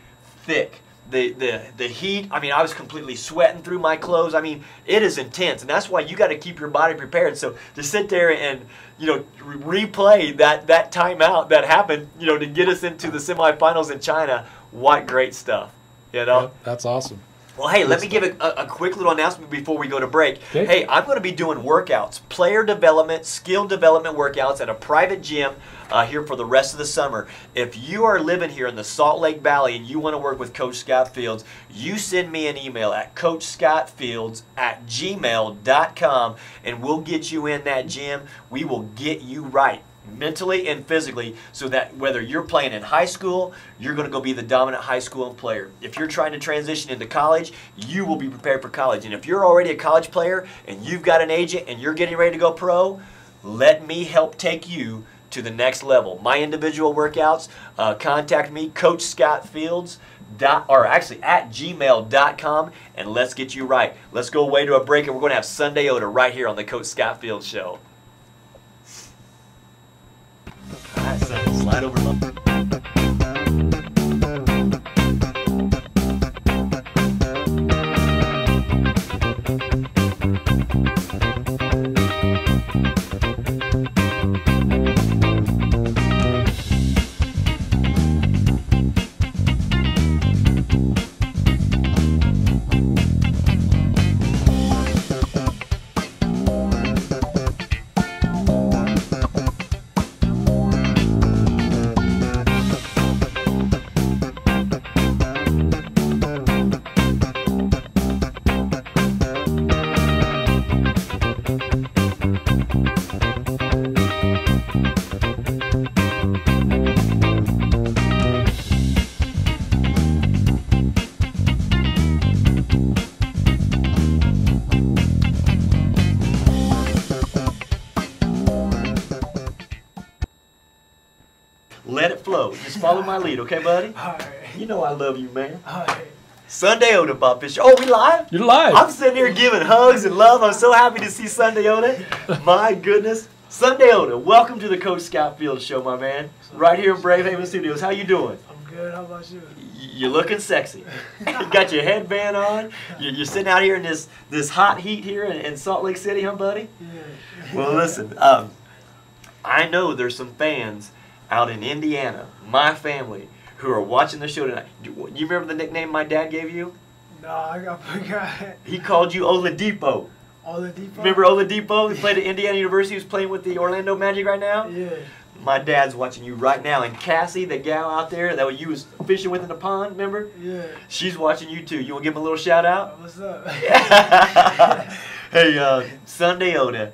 Speaker 1: thick. the heat. I mean, I was completely sweating through my clothes. I mean, it is intense, and that's why you got to keep your body prepared. So to sit there and replay that timeout that happened, to get us into the semifinals in China, what great stuff,
Speaker 2: Yeah, that's awesome.
Speaker 1: Well, hey, let me give a quick little announcement before we go to break.
Speaker 2: Okay.
Speaker 1: Hey, I'm going to be doing workouts, player development, skill development workouts at a private gym here for the rest of the summer. If you are living here in the Salt Lake Valley and you want to work with Coach Scott Fields, you send me an email at coachscottfields@gmail.com, and we'll get you in that gym. We will get you right, mentally and physically, so that whether you're playing in high school, you're going to go be the dominant high school player. If you're trying to transition into college, you will be prepared for college. And if you're already a college player and you've got an agent and you're getting ready to go pro, let me help take you to the next level. My individual workouts, contact me, Coach Scott Fields, at gmail.com, and let's get you right. Let's go away to a break, and we're going to have Sunday Owda right here on the Coach Scott Fields Show. All right, so slide over. Let it flow. Just follow my lead, okay, buddy?
Speaker 4: All right.
Speaker 1: You know I love you, man.
Speaker 4: All right.
Speaker 1: Sunday Owda, Bob Fisher. Oh, we live?
Speaker 2: You're live.
Speaker 1: I'm sitting here giving hugs and love. I'm so happy to see Sunday Owda. My goodness. Sunday Owda, welcome to the Coach Scott Fields Show, my man. Right here in Brave Haven Studios. How you doing?
Speaker 4: I'm good. How about you?
Speaker 1: You're looking sexy. You got your headband on. You're sitting out here in this hot heat here in Salt Lake City, huh, buddy?
Speaker 4: Yeah.
Speaker 1: Well, listen, I know there's some fans out in Indiana, my family, who are watching the show tonight. You remember the nickname my dad gave you?
Speaker 4: No, I forgot.
Speaker 1: He called you Oladipo.
Speaker 4: Oladipo?
Speaker 1: Remember Oladipo? He played at Indiana University. He's playing with the Orlando Magic right now.
Speaker 4: Yeah.
Speaker 1: My dad's watching you right now. And Cassie, the gal out there that you was fishing with in the pond, remember?
Speaker 4: Yeah.
Speaker 1: She's watching you too. You want to give him a little shout out?
Speaker 4: What's up?
Speaker 1: Hey, Sunday Owda,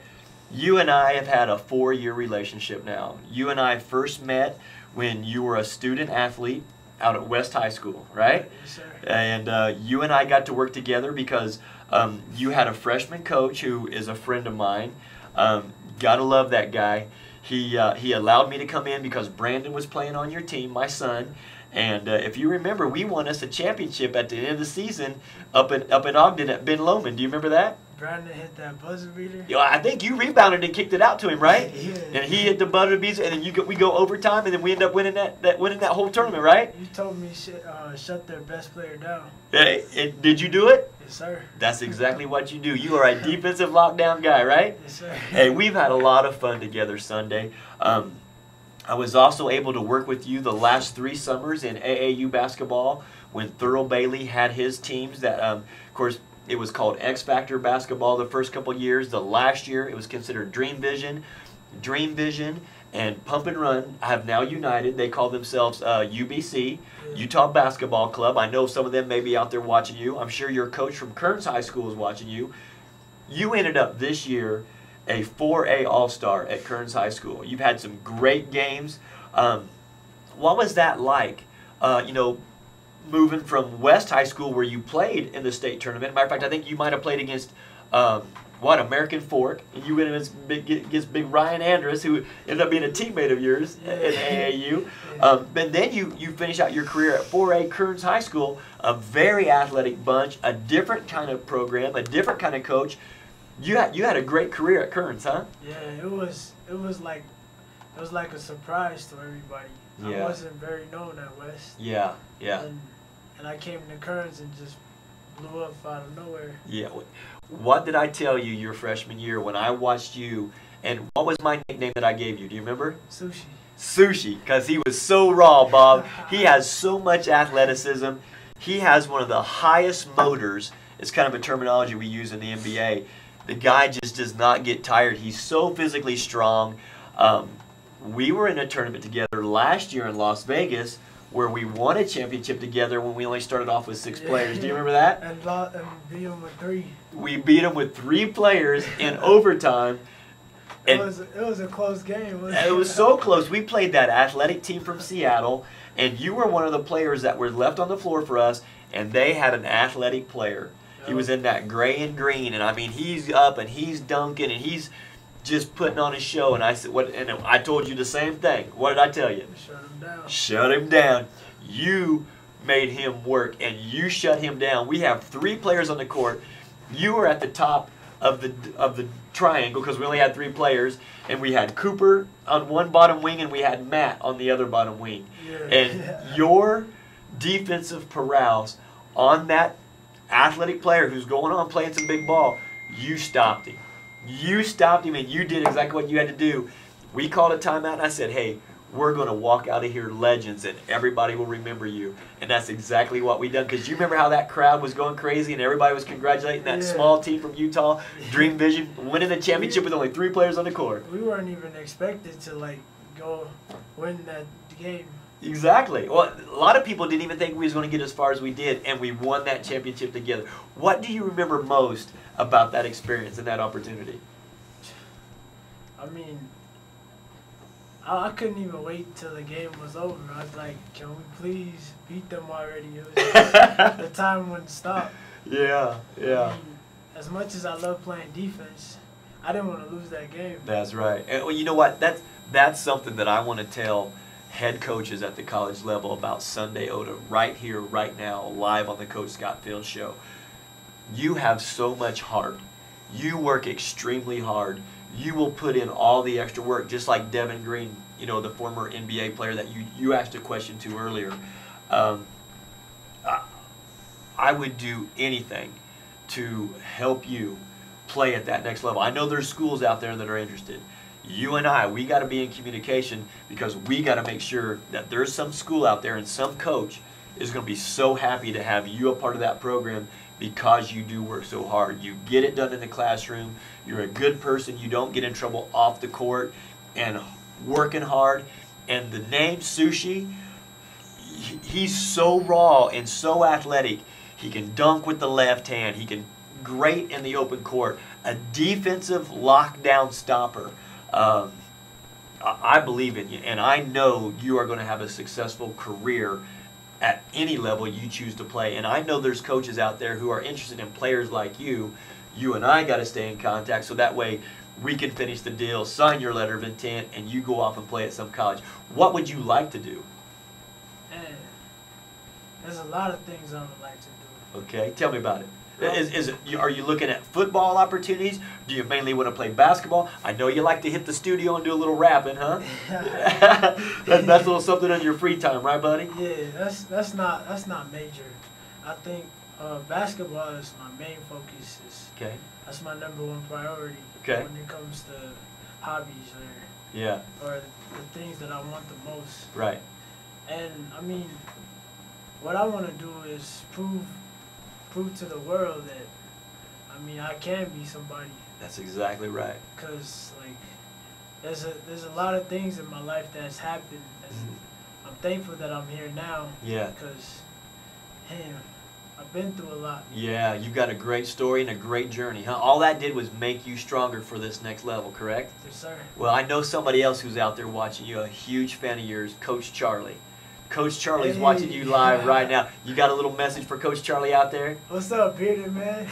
Speaker 1: you and I have had a 4-year relationship now. You and I first met when you were a student athlete out at West High School, right?
Speaker 4: Yes, sir.
Speaker 1: And you and I got to work together because you had a freshman coach who is a friend of mine. Gotta love that guy. He allowed me to come in because Brandon was playing on your team, my son. And if you remember, we won us a championship at the end of the season up in Ogden at Ben Lomond. Do you remember that?
Speaker 4: Brandon hit that buzzer beater.
Speaker 1: Yeah, I think you rebounded and kicked it out to him, right?
Speaker 4: Yeah.
Speaker 1: And he hit the buzzer beater, and then we go overtime, and then we end up winning that whole tournament, right?
Speaker 4: You told me shut their best player down.
Speaker 1: Hey, did you do it?
Speaker 4: Yes, sir.
Speaker 1: That's exactly what you do. You are a defensive lockdown guy, right?
Speaker 4: Yes, sir.
Speaker 1: Hey, we've had a lot of fun together Sunday. I was also able to work with you the last 3 summers in AAU basketball when Thurl Bailey had his teams that, of course, it was called X Factor basketball the first couple years. The last year, it was considered Dream Vision. Dream Vision and Pump and Run have now united. They call themselves UBC, Utah Basketball Club. I know some of them may be out there watching you. I'm sure your coach from Kearns High School is watching you. You ended up this year a 4A All-Star at Kearns High School. You've had some great games. What was that like, moving from West High School where you played in the state tournament? Matter of fact, I think you might have played against, American Fork, and you went against big Ryan Andrus, who ended up being a teammate of yours in AAU. And then you finish out your career at 4A Kearns High School, a very athletic bunch, a different kind of program, a different kind of coach. You had a great career at Kearns, huh?
Speaker 4: Yeah, it was like a surprise to everybody.
Speaker 1: Yeah.
Speaker 4: I wasn't very known at West.
Speaker 1: Yeah.
Speaker 4: And and I came to Kearns and just blew up out of nowhere.
Speaker 1: Yeah. What did I tell you your freshman year when I watched you? And what was my nickname that I gave you? Do you remember?
Speaker 4: Sushi.
Speaker 1: Sushi, because he was so raw, Bob. He has so much athleticism. He has one of the highest motors. It's kind of a terminology we use in the NBA. The guy just does not get tired. He's so physically strong. We were in a tournament together last year in Las Vegas where we won a championship together when we only started off with 6 players. Do you remember that?
Speaker 4: And beat him with 3.
Speaker 1: We beat him with 3 players in overtime.
Speaker 4: It was a close game.
Speaker 1: It was so close. We played that athletic team from Seattle, and you were one of the players that were left on the floor for us, and they had an athletic player. He was in that gray and green, and I mean, he's up and he's dunking and he's just putting on a show. And I said, "What?" And I told you the same thing. What did I tell you?
Speaker 4: Shut him down.
Speaker 1: Shut him down. You made him work, and you shut him down. We have 3 players on the court. You were at the top of the triangle because we only had 3 players, and we had Cooper on one bottom wing and we had Matt on the other bottom wing.
Speaker 4: Yeah.
Speaker 1: And your defensive prowess on that athletic player who's going on playing some big ball, you stopped him. You stopped him, and you did exactly what you had to do. We called a timeout, and I said, hey, we're going to walk out of here legends, and everybody will remember you. And that's exactly what we done. Because you remember how that crowd was going crazy, and everybody was congratulating that small team from Utah, Dream Vision, winning the championship with only 3 players on the court.
Speaker 4: We weren't even expected to, like, go win that game.
Speaker 1: Exactly. Well, a lot of people didn't even think we was going to get as far as we did, and we won that championship together. What do you remember most about that experience and that opportunity?
Speaker 4: I mean, I couldn't even wait till the game was over. I was like, can we please beat them already? It was just, the time wouldn't stop.
Speaker 1: Yeah, yeah.
Speaker 4: I mean, as much as I love playing defense, I didn't want to lose that game.
Speaker 1: That's right. And, well, you know what? That's something that I want to tell head coaches at the college level about Sunday Owda right here, right now, live on the Coach Scott Field Show. You have so much heart. You work extremely hard. You will put in all the extra work, just like Devin Green, you know, the former NBA player that you asked a question to earlier. I would do anything to help you play at that next level. I know there's schools out there that are interested. You and I, we got to be in communication because we got to make sure that there's some school out there and some coach is going to be so happy to have you a part of that program because you do work so hard. You get it done in the classroom. You're a good person. You don't get in trouble off the court and working hard. And the name Sushi, he's so raw and so athletic. He can dunk with the left hand. He can great in the open court. A defensive lockdown stopper. I believe in you, and I know you are going to have a successful career at any level you choose to play. And I know there's coaches out there who are interested in players like you. You and I got to stay in contact so that way we can finish the deal, sign your letter of intent, and you go off and play at some college. What would you like to do?
Speaker 4: There's a lot of things I would like to do.
Speaker 1: Okay, tell me about it. Are you looking at football opportunities? Do you mainly want to play basketball? I know you like to hit the studio and do a little rapping, huh? That's a little something on your free time, right, buddy?
Speaker 4: Yeah, that's not major. I think basketball is my main focus.
Speaker 1: Okay.
Speaker 4: That's my #1 priority.
Speaker 1: Okay.
Speaker 4: When it comes to hobbies or the things that I want the most.
Speaker 1: Right.
Speaker 4: And I mean, what I want to do is prove to the world that, I mean, I can be somebody.
Speaker 1: That's exactly right.
Speaker 4: Because, like, there's a lot of things in my life that's happened. And I'm thankful that I'm here now.
Speaker 1: Yeah.
Speaker 4: Because, damn, I've been through a lot.
Speaker 1: Yeah, you've got a great story and a great journey, huh? All that did was make you stronger for this next level, correct?
Speaker 4: Yes, sir.
Speaker 1: Well, I know somebody else who's out there watching you, a huge fan of yours, Coach Charlie. Coach Charlie's watching you live right now. You got a little message for Coach Charlie out there?
Speaker 4: What's up, bearded man?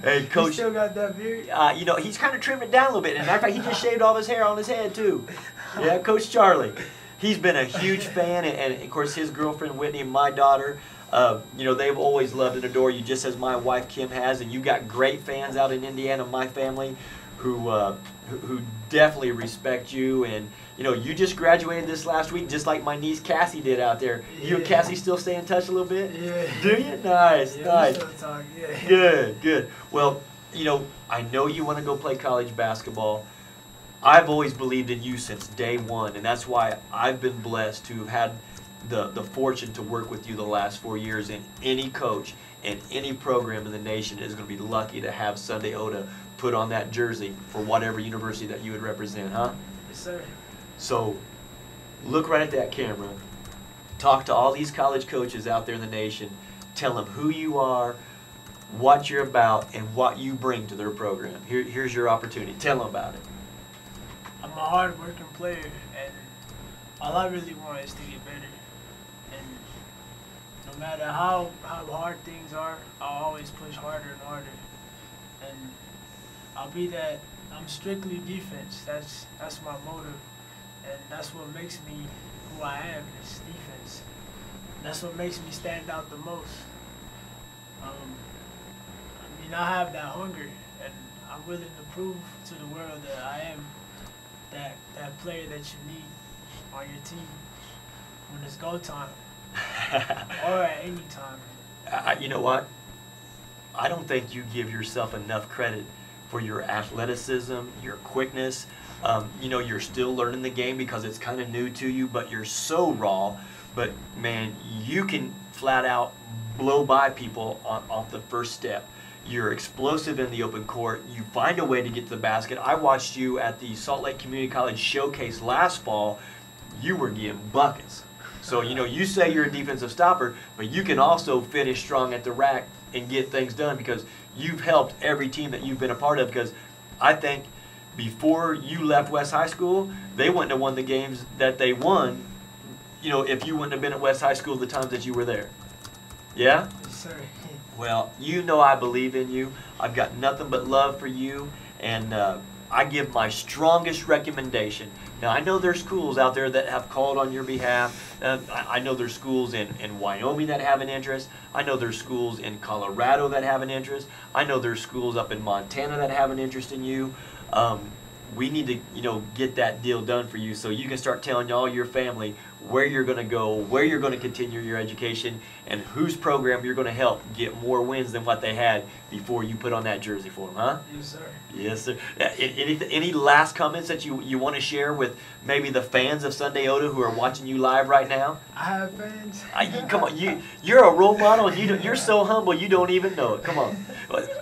Speaker 1: Hey, Coach.
Speaker 4: You still got that beard?
Speaker 1: You know, he's kind of trimmed it down a little bit. And matter of fact, he just shaved all his hair on his head, too. Yeah, Coach Charlie. He's been a huge fan. And of course, his girlfriend, Whitney, and my daughter, you know, they've always loved and adored you just as my wife, Kim, has. And you got great fans out in Indiana, my family. who definitely respect you. And you know, you just graduated this last week, just like my niece Cassie did out there. Yeah. You and Cassie still stay in touch a little bit?
Speaker 4: Yeah.
Speaker 1: Do you? Nice,
Speaker 4: yeah,
Speaker 1: nice.
Speaker 4: We still talk. Yeah.
Speaker 1: Good, good. Well, you know, I know you want to go play college basketball. I've always believed in you since day one, and that's why I've been blessed to have had the fortune to work with you the last 4 years. And any coach and any program in the nation is going to be lucky to have Sunday Owda put on that jersey for whatever university that you would represent, huh?
Speaker 4: Yes, sir.
Speaker 1: So look right at that camera. Talk to all these college coaches out there in the nation. Tell them who you are, what you're about, and what you bring to their program. Here's your opportunity. Tell them about it.
Speaker 4: I'm a hard-working player, and all I really want is to get better. And no matter how hard things are, I'll always push harder and harder. And I'll be that. I'm strictly defense. That's my motive, and that's what makes me who I am. Is defense. That's what makes me stand out the most. I mean, I have that hunger, and I'm willing to prove to the world that I am that player that you need on your team when it's go time or at any time.
Speaker 1: You know what? I don't think you give yourself enough credit for your athleticism, your quickness. You know, you're still learning the game because it's kind of new to you, but you're so raw. But man, you can flat out blow by people off the first step. You're explosive in the open court. You find a way to get to the basket. I watched you at the Salt Lake Community College Showcase last fall. You were getting buckets. So, you know, you say you're a defensive stopper, but you can also finish strong at the rack and get things done because you've helped every team that you've been a part of. Because I think before you left West High School, they wouldn't have won the games that they won, you know, if you wouldn't have been at West High School the times that you were there. Yeah?
Speaker 4: Yes, sir.
Speaker 1: Well, you know I believe in you. I've got nothing but love for you, and I give my strongest recommendation. Now, I know there's schools out there that have called on your behalf. I know there's schools in Wyoming that have an interest. I know there's schools in Colorado that have an interest. I know there's schools up in Montana that have an interest in you. We need to, you know, get that deal done for you so you can start telling all your family where you're going to go, where you're going to continue your education, and whose program you're going to help get more wins than what they had before you put on that jersey for them, huh?
Speaker 4: Yes, sir.
Speaker 1: Yes, sir. Any last comments that you want to share with maybe the fans of Sunday Owda who are watching you live right now?
Speaker 4: I have fans.
Speaker 1: Come on, you're a role model, and you're so humble you don't even know it. Come on.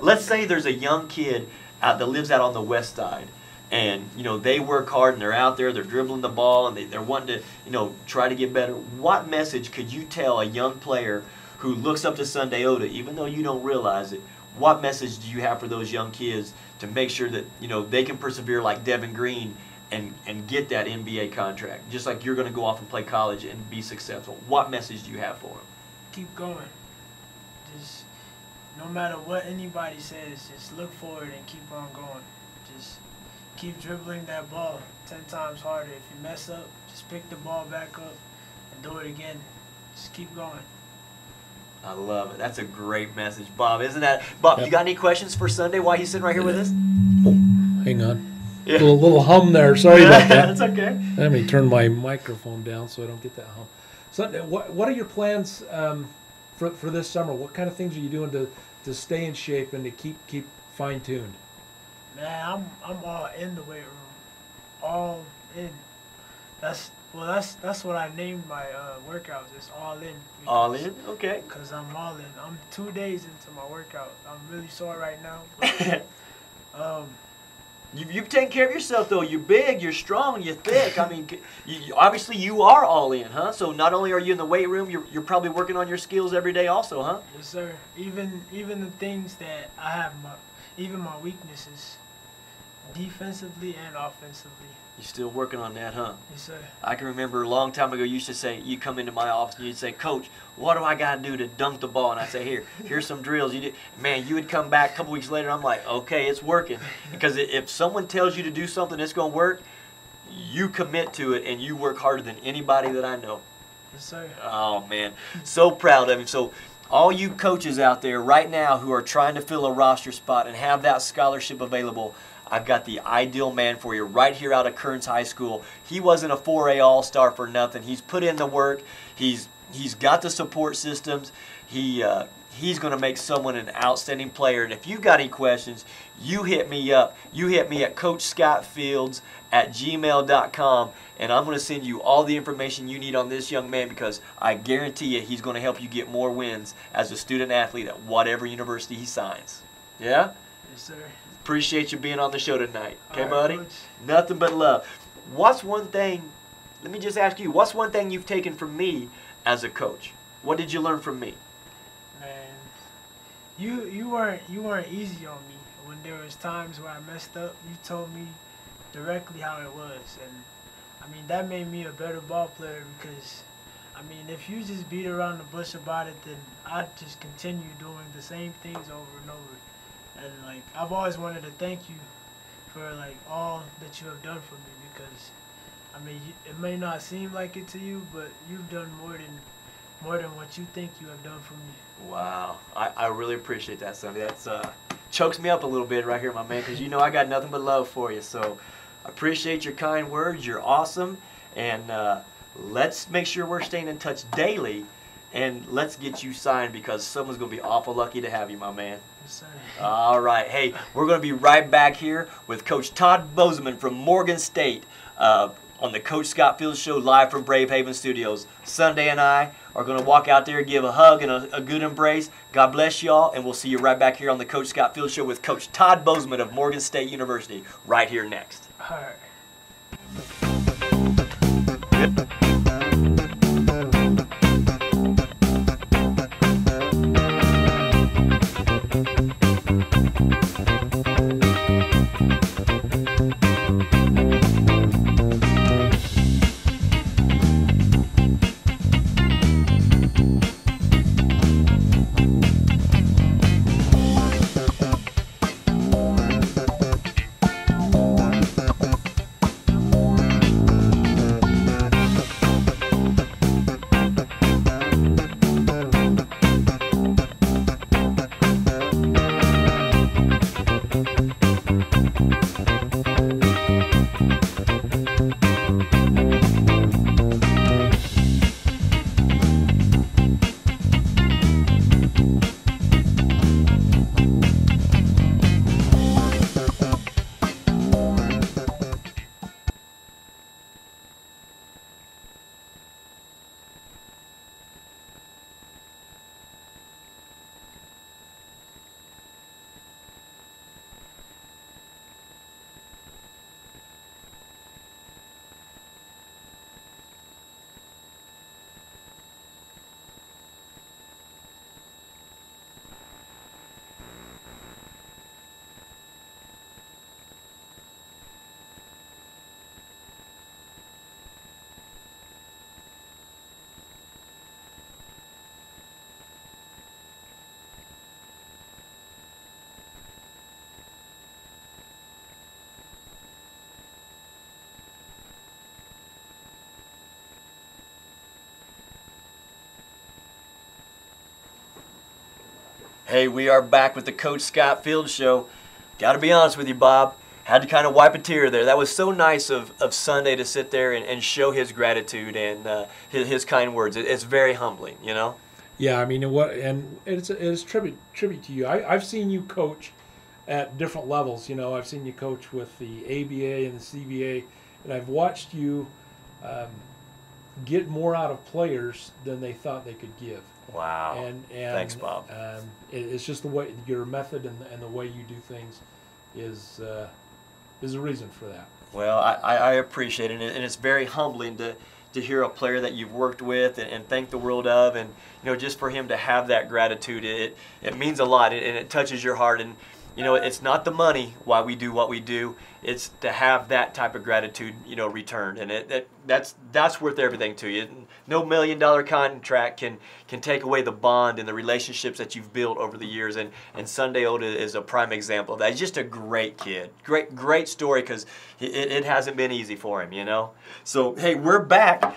Speaker 1: Let's say there's a young kid that lives out on the west side. And, you know, they work hard and they're out there, they're dribbling the ball, and they're wanting to, you know, try to get better. What message could you tell a young player who looks up to Sunday Owda, even though you don't realize it? What message do you have for those young kids to make sure that, you know, they can persevere like Devin Green and get that NBA contract, just like you're going to go off and play college and be successful? What message do you have for them?
Speaker 4: Keep going. Just no matter what anybody says, just look forward and keep on going. Just keep dribbling that ball 10 times harder. If you mess up, just pick the ball back up and do it again. Just keep going.
Speaker 1: I love it. That's a great message, Bob. Isn't that? Bob, You got any questions for Sunday while he's sitting right here with us?
Speaker 2: Oh, hang on. Yeah. A little hum there. Sorry about that.
Speaker 1: That's okay.
Speaker 2: Let me turn my microphone down so I don't get that hum. Sunday, what are your plans for this summer? What kind of things are you doing to stay in shape and to keep fine-tuned?
Speaker 4: Man, I'm all in the weight room, all in. That's what I named my workouts. It's all in.
Speaker 1: All in, okay.
Speaker 4: Cause I'm all in. I'm 2 days into my workout. I'm really sore right now. But,
Speaker 1: You've taken care of yourself though. You're big, you're strong, you're thick. I mean, obviously you are all in, huh? So not only are you in the weight room, you're probably working on your skills every day also, huh?
Speaker 4: Yes, sir. Even the things that I have, even my weaknesses. Defensively and offensively.
Speaker 1: You're still working on that, huh?
Speaker 4: Yes, sir.
Speaker 1: I can remember a long time ago you used to say, you come into my office and you'd say, Coach, what do I got to do to dunk the ball? And I'd say, here's some drills. Man, you would come back a couple weeks later and I'm like, okay, it's working. Because if someone tells you to do something that's going to work, you commit to it and you work harder than anybody that I know.
Speaker 4: Yes, sir.
Speaker 1: Oh, man. So proud of him. So all you coaches out there right now who are trying to fill a roster spot and have that scholarship available, I've got the ideal man for you right here out of Kearns High School. He wasn't a 4A All-Star for nothing. He's put in the work. He's got the support systems. He's going to make someone an outstanding player. And if you've got any questions, you hit me up. You hit me at coachscottfields@gmail.com, and I'm going to send you all the information you need on this young man, because I guarantee you he's going to help you get more wins as a student athlete at whatever university he signs. Yeah?
Speaker 4: Yes, sir.
Speaker 1: Appreciate you being on the show tonight. Okay,
Speaker 4: right,
Speaker 1: buddy?
Speaker 4: Coach.
Speaker 1: Nothing but love. What's one thing, let me just ask you, what's one thing you've taken from me as a coach? What did you learn from me?
Speaker 4: Man, you weren't easy on me. When there was times where I messed up, you told me directly how it was, and I mean that made me a better ball player, because I mean if you just beat around the bush about it, then I'd just continue doing the same things over and over. And like I've always wanted to thank you for like all that you have done for me, because I mean it may not seem like it to you, but you've done more than what you think you have done for me.
Speaker 1: Wow, I really appreciate that, Sonny. That's chokes me up a little bit right here, my man, because you know I got nothing but love for you. So I appreciate your kind words. You're awesome, and let's make sure we're staying in touch daily, and let's get you signed, because someone's going to be awful lucky to have you, my man.
Speaker 4: Yes, sir.
Speaker 1: All right. Hey, we're going to be right back here with Coach Todd Bozeman from Morgan State on the Coach Scott Fields Show live from Brave Haven Studios. Sunday and I are going to walk out there, give a hug and a good embrace. God bless y'all, and we'll see you right back here on the Coach Scott Fields Show with Coach Todd Bozeman of Morgan State University right here next.
Speaker 4: All right.
Speaker 1: Hey, we are back with the Coach Scott Fields Show. Got to be honest with you, Bob. Had to kind of wipe a tear there. That was so nice of Sunday to sit there and show his gratitude and his kind words. It's very humbling, you know?
Speaker 2: Yeah, I mean, it's tribute to you. I've seen you coach at different levels. You know, I've seen you coach with the ABA and the CBA, and I've watched you get more out of players than they thought they could give.
Speaker 1: Wow.
Speaker 2: And
Speaker 1: thanks, Bob.
Speaker 2: It's just the way your method and the way you do things is a reason for that.
Speaker 1: Well, I appreciate it, and it's very humbling to hear a player that you've worked with and think the world of, and you know, just for him to have that gratitude, it means a lot, and it touches your heart. And you know, it's not the money why we do what we do. It's to have that type of gratitude, you know, returned, and that's worth everything to you. No $1 million contract can take away the bond and the relationships that you've built over the years. And Sunday Owda is a prime example of that. He's just a great kid, great story, because it hasn't been easy for him, you know. So hey, we're back.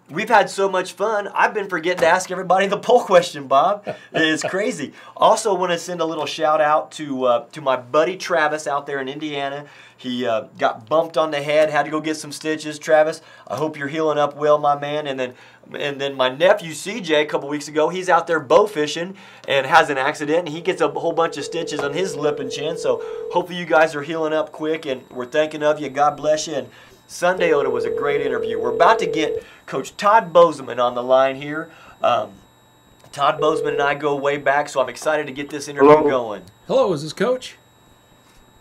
Speaker 1: We've had so much fun. I've been forgetting to ask everybody the poll question, Bob. It's crazy. Also, want to send a little shout out to to my buddy Travis out there in Indiana. He got bumped on the head, had to go get some stitches. Travis, I hope you're healing up well, my man. And then my nephew CJ, a couple weeks ago, he's out there bow fishing and has an accident, and he gets a whole bunch of stitches on his lip and chin. So hopefully you guys are healing up quick, and we're thinking of you. God bless you. And Sunday Owda was a great interview. We're about to get Coach Todd Bozeman on the line here. Todd Bozeman and I go way back, so I'm excited to get this interview going.
Speaker 2: Hello, is this Coach?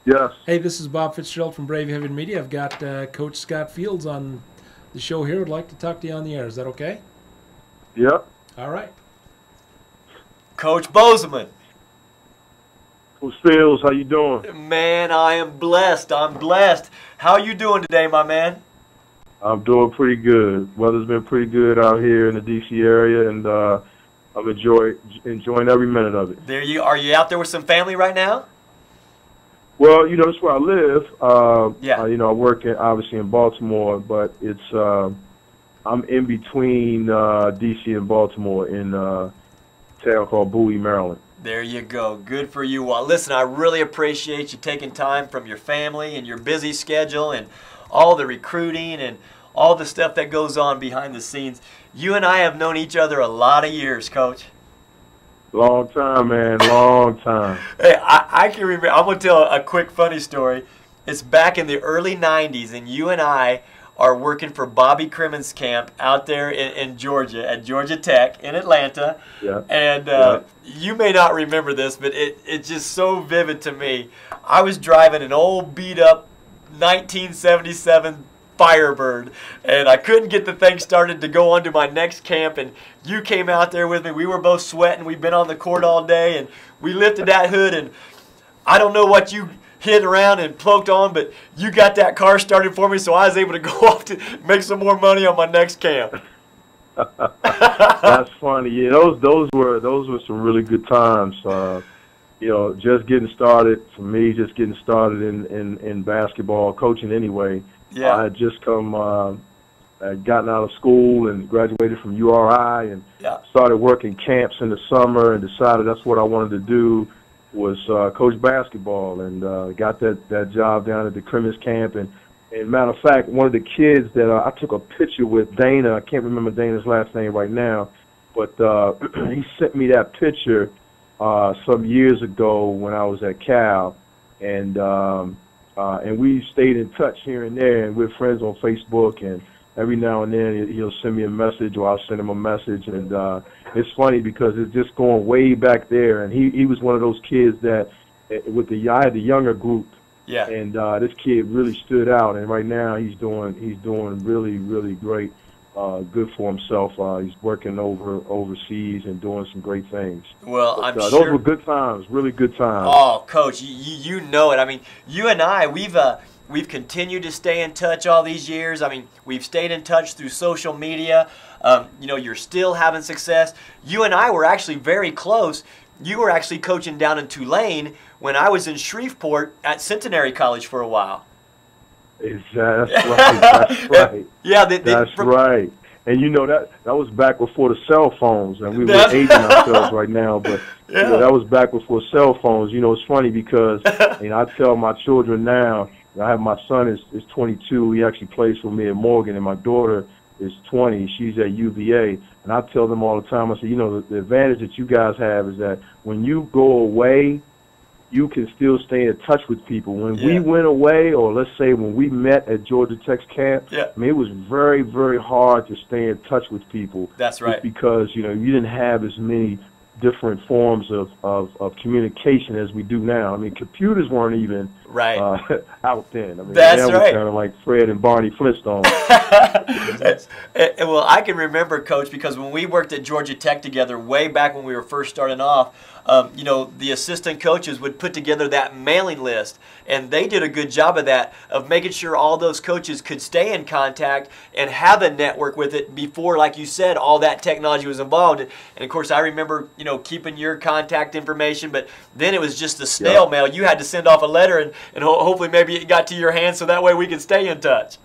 Speaker 3: Yes.
Speaker 2: Hey, this is Bob Fitzgerald from Brave Heaven Media. I've got Coach Scott Fields on the show here. Would like to talk to you on the air. Is that okay?
Speaker 3: Yep.
Speaker 2: All right.
Speaker 1: Coach Bozeman.
Speaker 3: Coach Fields, how you doing?
Speaker 1: Man, I am blessed. I'm blessed. How are you doing today, my man?
Speaker 3: I'm doing pretty good. Weather's been pretty good out here in the D.C. area, and I'm enjoying every minute of it.
Speaker 1: Are you out there with some family right now?
Speaker 3: Well, you know, that's where I live.
Speaker 1: Yeah.
Speaker 3: You know, I work obviously in Baltimore, but it's I'm in between D.C. and Baltimore in a town called Bowie, Maryland.
Speaker 1: There you go. Good for you. Well, listen, I really appreciate you taking time from your family and your busy schedule and all the recruiting and all the stuff that goes on behind the scenes. You and I have known each other a lot of years, Coach.
Speaker 3: Long time, man. Long time.
Speaker 1: Hey, I can remember. I'm going to tell a quick funny story. It's back in the early 90s, and you and I are working for Bobby Crimmon's camp out there in Georgia, at Georgia Tech in Atlanta.
Speaker 3: Yeah.
Speaker 1: And you may not remember this, but it's just so vivid to me. I was driving an old beat-up 1977 Firebird, and I couldn't get the thing started to go on to my next camp, and you came out there with me. We were both sweating. We'd been on the court all day, and we lifted that hood, and I don't know what you hit around and poked on, but you got that car started for me, so I was able to go off to make some more money on my next camp.
Speaker 3: That's funny. Yeah, those were some really good times. You know, just getting started for me, just getting started in basketball, coaching anyway.
Speaker 1: Yeah.
Speaker 3: I had just I'd gotten out of school and graduated from URI and started working camps in the summer and decided that's what I wanted to do was coach basketball, and got that job down at the Crimmon's camp. And matter of fact, one of the kids that I took a picture with, Dana, I can't remember Dana's last name right now, but he sent me that picture some years ago when I was at Cal, and we stayed in touch here and there, and we're friends on Facebook, and every now and then he'll send me a message or I'll send him a message, and it's funny because it's just going way back there, and he was one of those kids that I had the younger group, and this kid really stood out, and right now he's doing really, really great, good for himself. He's working overseas and doing some great things.
Speaker 1: Well, I'm sure
Speaker 3: those were good times, really good times.
Speaker 1: Oh, Coach, you know it. I mean, you and I, we've continued to stay in touch all these years. I mean, we've stayed in touch through social media. You know, you're still having success. You and I were actually very close. You were actually coaching down in Tulane when I was in Shreveport at Centenary College for a while.
Speaker 3: That's right. That's right.
Speaker 1: Yeah,
Speaker 3: that's right. And you know that was back before the cell phones, and we were aging ourselves right now. But you know, that was back before cell phones. You know, it's funny because I tell my children now. I have my son is 22. He actually plays for me at Morgan, and my daughter is 20. She's at UVA, and I tell them all the time. I say, you know, the advantage that you guys have is that when you go away, you can still stay in touch with people. When we went away, or let's say when we met at Georgia Tech's camp, I mean, it was very, very hard to stay in touch with people.
Speaker 1: That's right.
Speaker 3: Just because, you know, you didn't have as many different forms of communication as we do now. I mean, computers weren't even out then. I mean,
Speaker 1: that's
Speaker 3: now
Speaker 1: right.
Speaker 3: We're kind of like Fred and Barney Flintstone.
Speaker 1: Well, I can remember, Coach, because when we worked at Georgia Tech together way back when we were first starting off, you know, the assistant coaches would put together that mailing list, and they did a good job of that, of making sure all those coaches could stay in contact and have a network with it before, like you said, all that technology was involved. And of course, I remember, you know, keeping your contact information, but then it was just the snail mail. You had to send off a letter, and hopefully maybe it got to your hands so that way we could stay in touch.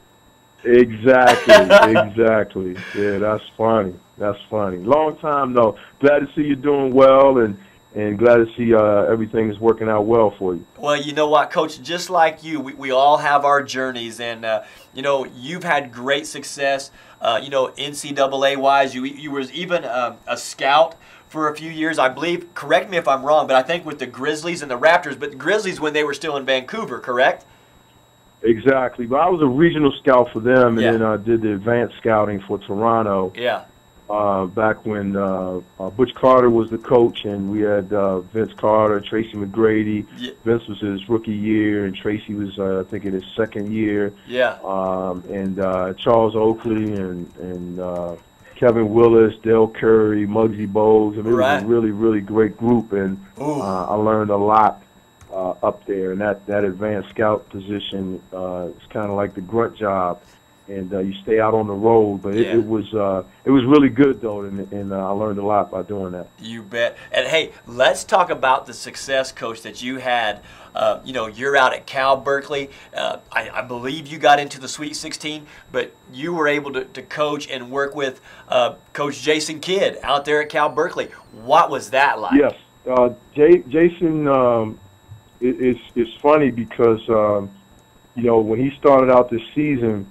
Speaker 3: Exactly, exactly. Yeah, that's funny. That's funny. Long time though. Glad to see you doing well, and
Speaker 5: and glad to see everything is working out well for you.
Speaker 1: Well, you know what, Coach, just like you, we all have our journeys, and, you know, you've had great success, you know, NCAA-wise. You were even a scout for a few years, I believe. Correct me if I'm wrong, but I think with the Grizzlies and the Raptors, but the Grizzlies when they were still in Vancouver, correct?
Speaker 5: Exactly. But I was a regional scout for them, and then I did the advanced scouting for Toronto.
Speaker 1: Yeah.
Speaker 5: Back when Butch Carter was the coach, and we had Vince Carter, Tracy McGrady.
Speaker 1: Yeah.
Speaker 5: Vince was his rookie year, and Tracy was, I think, in his second year.
Speaker 1: Yeah.
Speaker 5: And Charles Oakley and Kevin Willis, Dale Curry, Muggsy Bogues. I mean, it was a really, really great group, and I learned a lot up there. And that advanced scout position is kind of like the grunt job. And you stay out on the road, but it was really good though, and I learned a lot by doing that.
Speaker 1: You bet. And hey, let's talk about the success, Coach, that you had. You know, you're out at Cal Berkeley. I believe you got into the Sweet 16, but you were able to coach and work with Coach Jason Kidd out there at Cal Berkeley. What was that like?
Speaker 5: Yes, Jason. It's funny because you know, when he started out this season,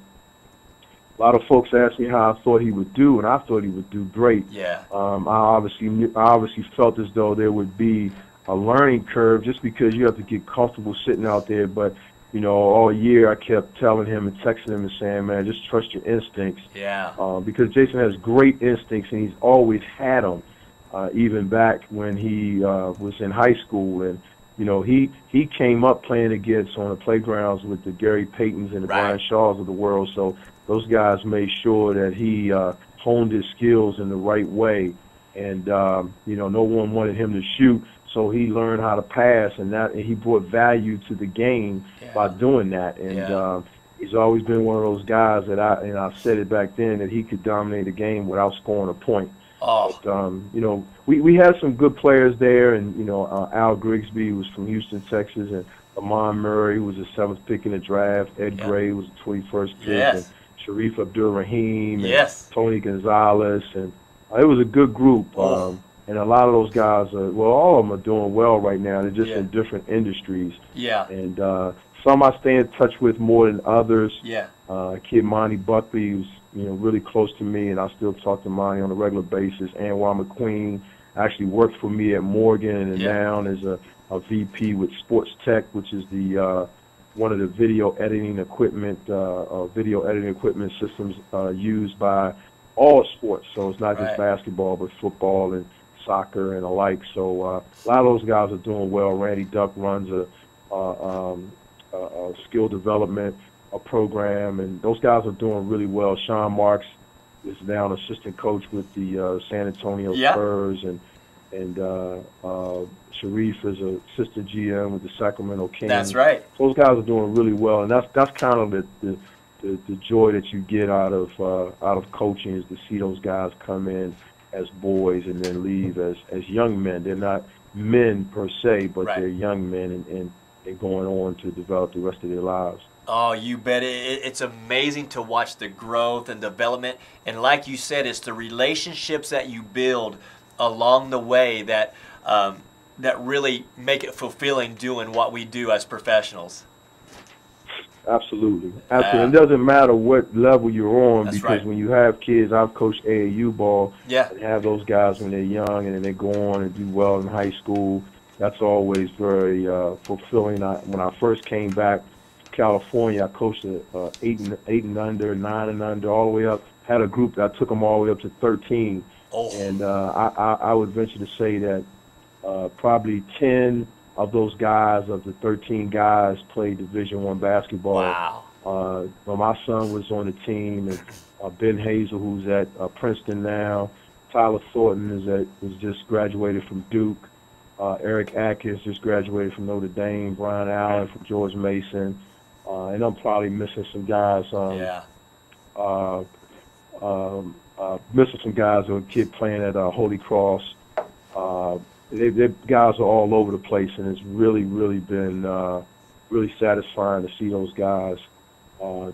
Speaker 5: a lot of folks asked me how I thought he would do, and I thought he would do great.
Speaker 1: Yeah.
Speaker 5: I obviously felt as though there would be a learning curve just because you have to get comfortable sitting out there. But, you know, all year I kept telling him and texting him and saying, man, just trust your instincts.
Speaker 1: Yeah.
Speaker 5: Because Jason has great instincts, and he's always had them, even back when he was in high school. And, you know, he came up playing against on the playgrounds with the Gary Paytons and the Brian Shaws of the world. So those guys made sure that he honed his skills in the right way. And, you know, no one wanted him to shoot, so he learned how to pass, and he brought value to the game by doing that. And he's always been one of those guys that I said it back then, that he could dominate a game without scoring a point. But, you know, we had some good players there, and, you know, Al Grigsby was from Houston, Texas, and Amon Murray was the 7th pick in the draft. Ed Gray was the 21st pick. And Sharif Abdul-Rahim, and Tony Gonzalez, and it was a good group. And a lot of those guys, all of them are doing well right now. They're just in different industries.
Speaker 1: Yeah.
Speaker 5: And some I stay in touch with more than others.
Speaker 1: Yeah.
Speaker 5: Kid Monty Buckley, who's, you know, really close to me, and I still talk to Monty on a regular basis. Anwar McQueen actually worked for me at Morgan, and now is a VP with Sports Tech, which is the one of the video editing equipment systems used by all sports. So it's not just basketball, but football and soccer and the like. So a lot of those guys are doing well. Randy Duck runs a skill development program, and those guys are doing really well. Sean Marks is now an assistant coach with the San Antonio Spurs, and Sharif is an assistant GM with the Sacramento Kings.
Speaker 1: That's right.
Speaker 5: Those guys are doing really well, and that's kind of the joy that you get out of coaching, is to see those guys come in as boys and then leave as young men. They're not men per se, but they're young men, and going on to develop the rest of their lives.
Speaker 1: Oh, you bet. It's amazing to watch the growth and development. And like you said, it's the relationships that you build along the way that that really make it fulfilling doing what we do as professionals.
Speaker 5: Absolutely. Absolutely. It doesn't matter what level you're on, because when you have kids, I've coached AAU ball, and have those guys when they're young and then they go on and do well in high school. That's always very fulfilling. When I first came back to California, I coached 8 and under, 9 and under, all the way up. Had a group that I took them all the way up to 13. And I would venture to say that probably 10 of those guys, of the 13 guys, played Division I basketball.
Speaker 1: Wow.
Speaker 5: My son was on the team, and Ben Hazel, who's at Princeton now. Tyler Thornton is just graduated from Duke. Eric Atkins just graduated from Notre Dame. Brian Allen from George Mason. And I'm probably missing some guys. Missing some guys who are a kid playing at Holy Cross. They guys are all over the place, and it's really, really been really satisfying to see those guys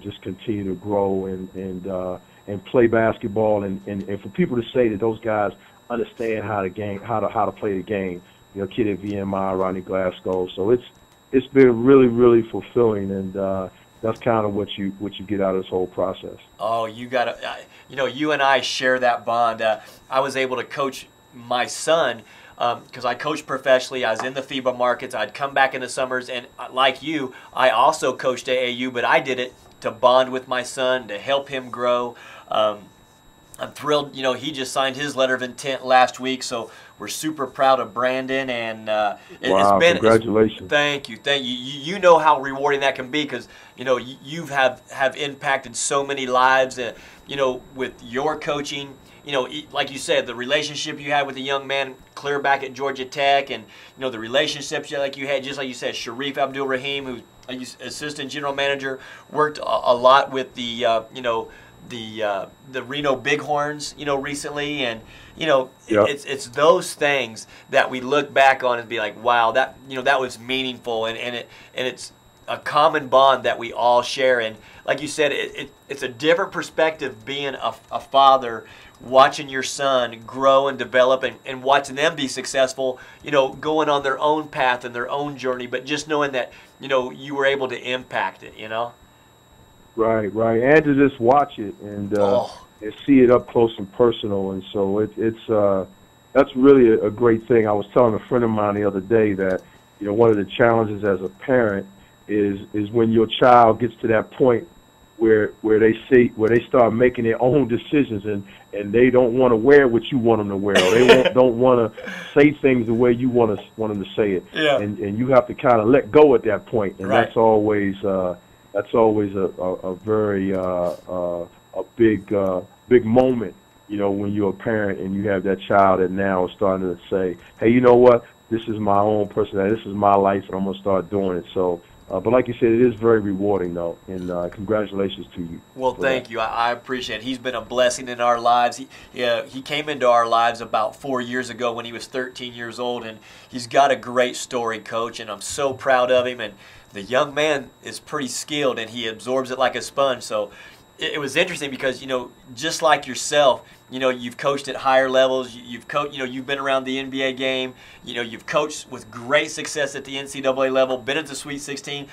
Speaker 5: just continue to grow and play basketball, and for people to say that those guys understand how to play the game. you know, kid at VMI, Ronnie Glasgow. So it's been really, really fulfilling, and that's kind of what you get out of this whole process.
Speaker 1: Oh, you got to, you know, you and I share that bond. I was able to coach my son because I coached professionally. I was in the FIBA markets. I'd come back in the summers, and like you, I also coached AAU, but I did it to bond with my son, to help him grow. I'm thrilled, you know, he just signed his letter of intent last week, so we're super proud of Brandon, and
Speaker 5: wow, congratulations.
Speaker 1: Thank you. You know how rewarding that can be, because, you know, you have impacted so many lives, you know, with your coaching. You know, like you said, the relationship you had with the young man clear back at Georgia Tech, and, you know, the relationships like you had, just like you said, Sharif Abdul-Rahim, who's assistant general manager, worked a lot with the, you know, the Reno Bighorns, you know, recently, and, you know,
Speaker 5: yep.
Speaker 1: it's those things that we look back on and be like, wow, that, you know, that was meaningful, and it's a common bond that we all share. And like you said, it's a different perspective being a father, watching your son grow and develop, and watching them be successful, you know, going on their own path and their own journey, but just knowing that, you know, you were able to impact it, you know.
Speaker 5: Right, and to just watch it and see it up close and personal, and so it's that's really a great thing. I was telling a friend of mine the other day that, you know, one of the challenges as a parent is when your child gets to that point where they start making their own decisions, and they don't want to wear what you want them to wear, or they don't want to say things the way you want them to say it,
Speaker 1: yeah.
Speaker 5: and you have to kind of let go at that point, and
Speaker 1: right.
Speaker 5: that's always a very big moment, you know, when you're a parent and you have that child that now is starting to say, hey, you know what, this is my own personality, this is my life, and I'm going to start doing it. So, but like you said, it is very rewarding, though, and congratulations to you.
Speaker 1: Well, thank you. I appreciate it. He's been a blessing in our lives. He came into our lives about 4 years ago when he was 13 years old, and he's got a great story, Coach, and I'm so proud of him. And the young man is pretty skilled, and he absorbs it like a sponge. So it was interesting because, you know, just like yourself, you know, you've coached at higher levels. You've coached, you know, you've been around the NBA game. You know, you've coached with great success at the NCAA level, been at the Sweet 16.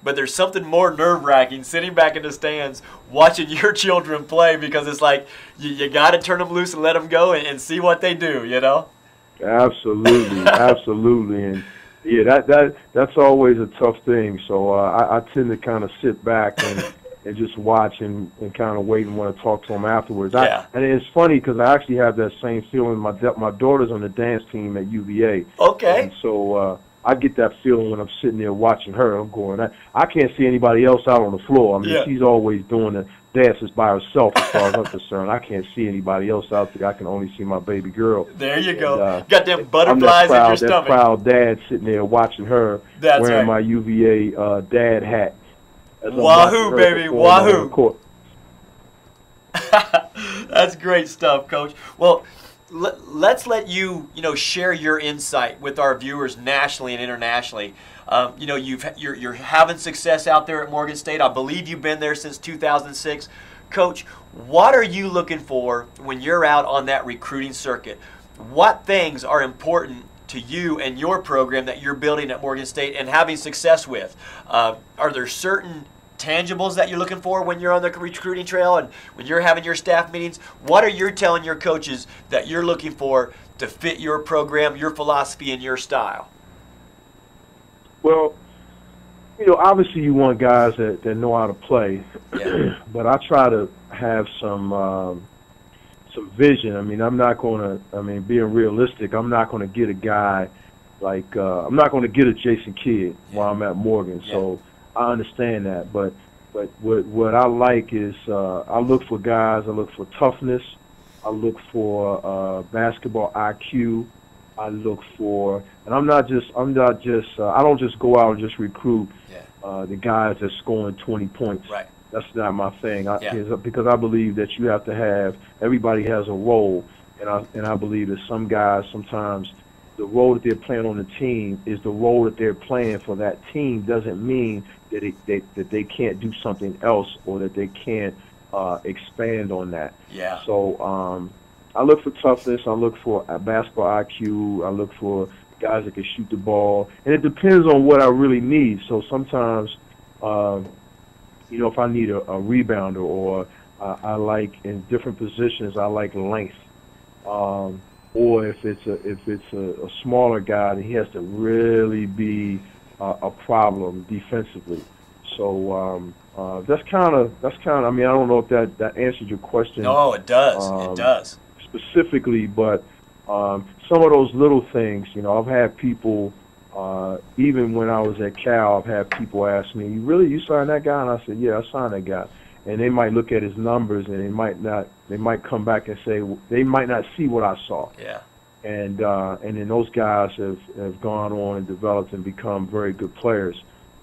Speaker 1: But there's something more nerve-wracking sitting back in the stands watching your children play, because it's like you got to turn them loose and let them go and see what they do, you know?
Speaker 5: Absolutely, absolutely. And yeah, that's always a tough thing. So I tend to kind of sit back and just watch and kind of wait and want to talk to them afterwards.
Speaker 1: Yeah.
Speaker 5: And it's funny because I actually have that same feeling. My daughter's on the dance team at UVA.
Speaker 1: Okay.
Speaker 5: And so I get that feeling when I'm sitting there watching her. I'm going, I can't see anybody else out on the floor. I mean,
Speaker 1: yeah.
Speaker 5: She's always doing the dances by herself as far as I'm concerned. I can't see anybody else out there. I can only see my baby girl.
Speaker 1: There you go.
Speaker 5: And,
Speaker 1: got them butterflies in your stomach.
Speaker 5: That proud dad sitting there watching her.
Speaker 1: That's
Speaker 5: wearing
Speaker 1: right.
Speaker 5: my UVA dad hat.
Speaker 1: Wahoo, baby, wahoo. That's great stuff, Coach. Well, let's let you, you know, share your insight with our viewers nationally and internationally. You know, you're having success out there at Morgan State. I believe you've been there since 2006. Coach, what are you looking for when you're out on that recruiting circuit? What things are important to you and your program that you're building at Morgan State and having success with? Are there certain tangibles that you're looking for when you're on the recruiting trail and when you're having your staff meetings? What are you telling your coaches that you're looking for to fit your program, your philosophy, and your style?
Speaker 5: Well, you know, obviously you want guys that know how to play,
Speaker 1: yeah.
Speaker 5: But I try to have some vision. I mean, I'm not going to, I mean, being realistic, I'm not going to get a guy like, I'm not going to get a Jason Kidd while I'm at Morgan.
Speaker 1: Yeah.
Speaker 5: So I understand that. But what I like is I look for guys, I look for toughness, I look for basketball IQ, I look for, and I don't just go out and just recruit the guys that's scoring 20 points.
Speaker 1: Right.
Speaker 5: That's not my thing. Because I believe that you have to have, everybody has a role, and I believe that some guys sometimes the role that they're playing on the team is the role that they're playing for that team. Doesn't mean that they can't do something else or that they can't expand on that.
Speaker 1: Yeah.
Speaker 5: So I look for toughness. I look for a basketball IQ. I look for guys that can shoot the ball, and it depends on what I really need. So sometimes, you know, if I need a rebounder, or I like in different positions, I like length. Or if it's a smaller guy, then he has to really be a problem defensively. So that's kind of. I mean, I don't know if that answered your question.
Speaker 1: No, it does. It does.
Speaker 5: Specifically, but some of those little things, you know, I've had people, even when I was at Cal, I've had people ask me, you signed that guy? And I said, yeah, I signed that guy. And they might look at his numbers, and they might come back and say, they might not see what I saw.
Speaker 1: Yeah. And
Speaker 5: then those guys have gone on and developed and become very good players.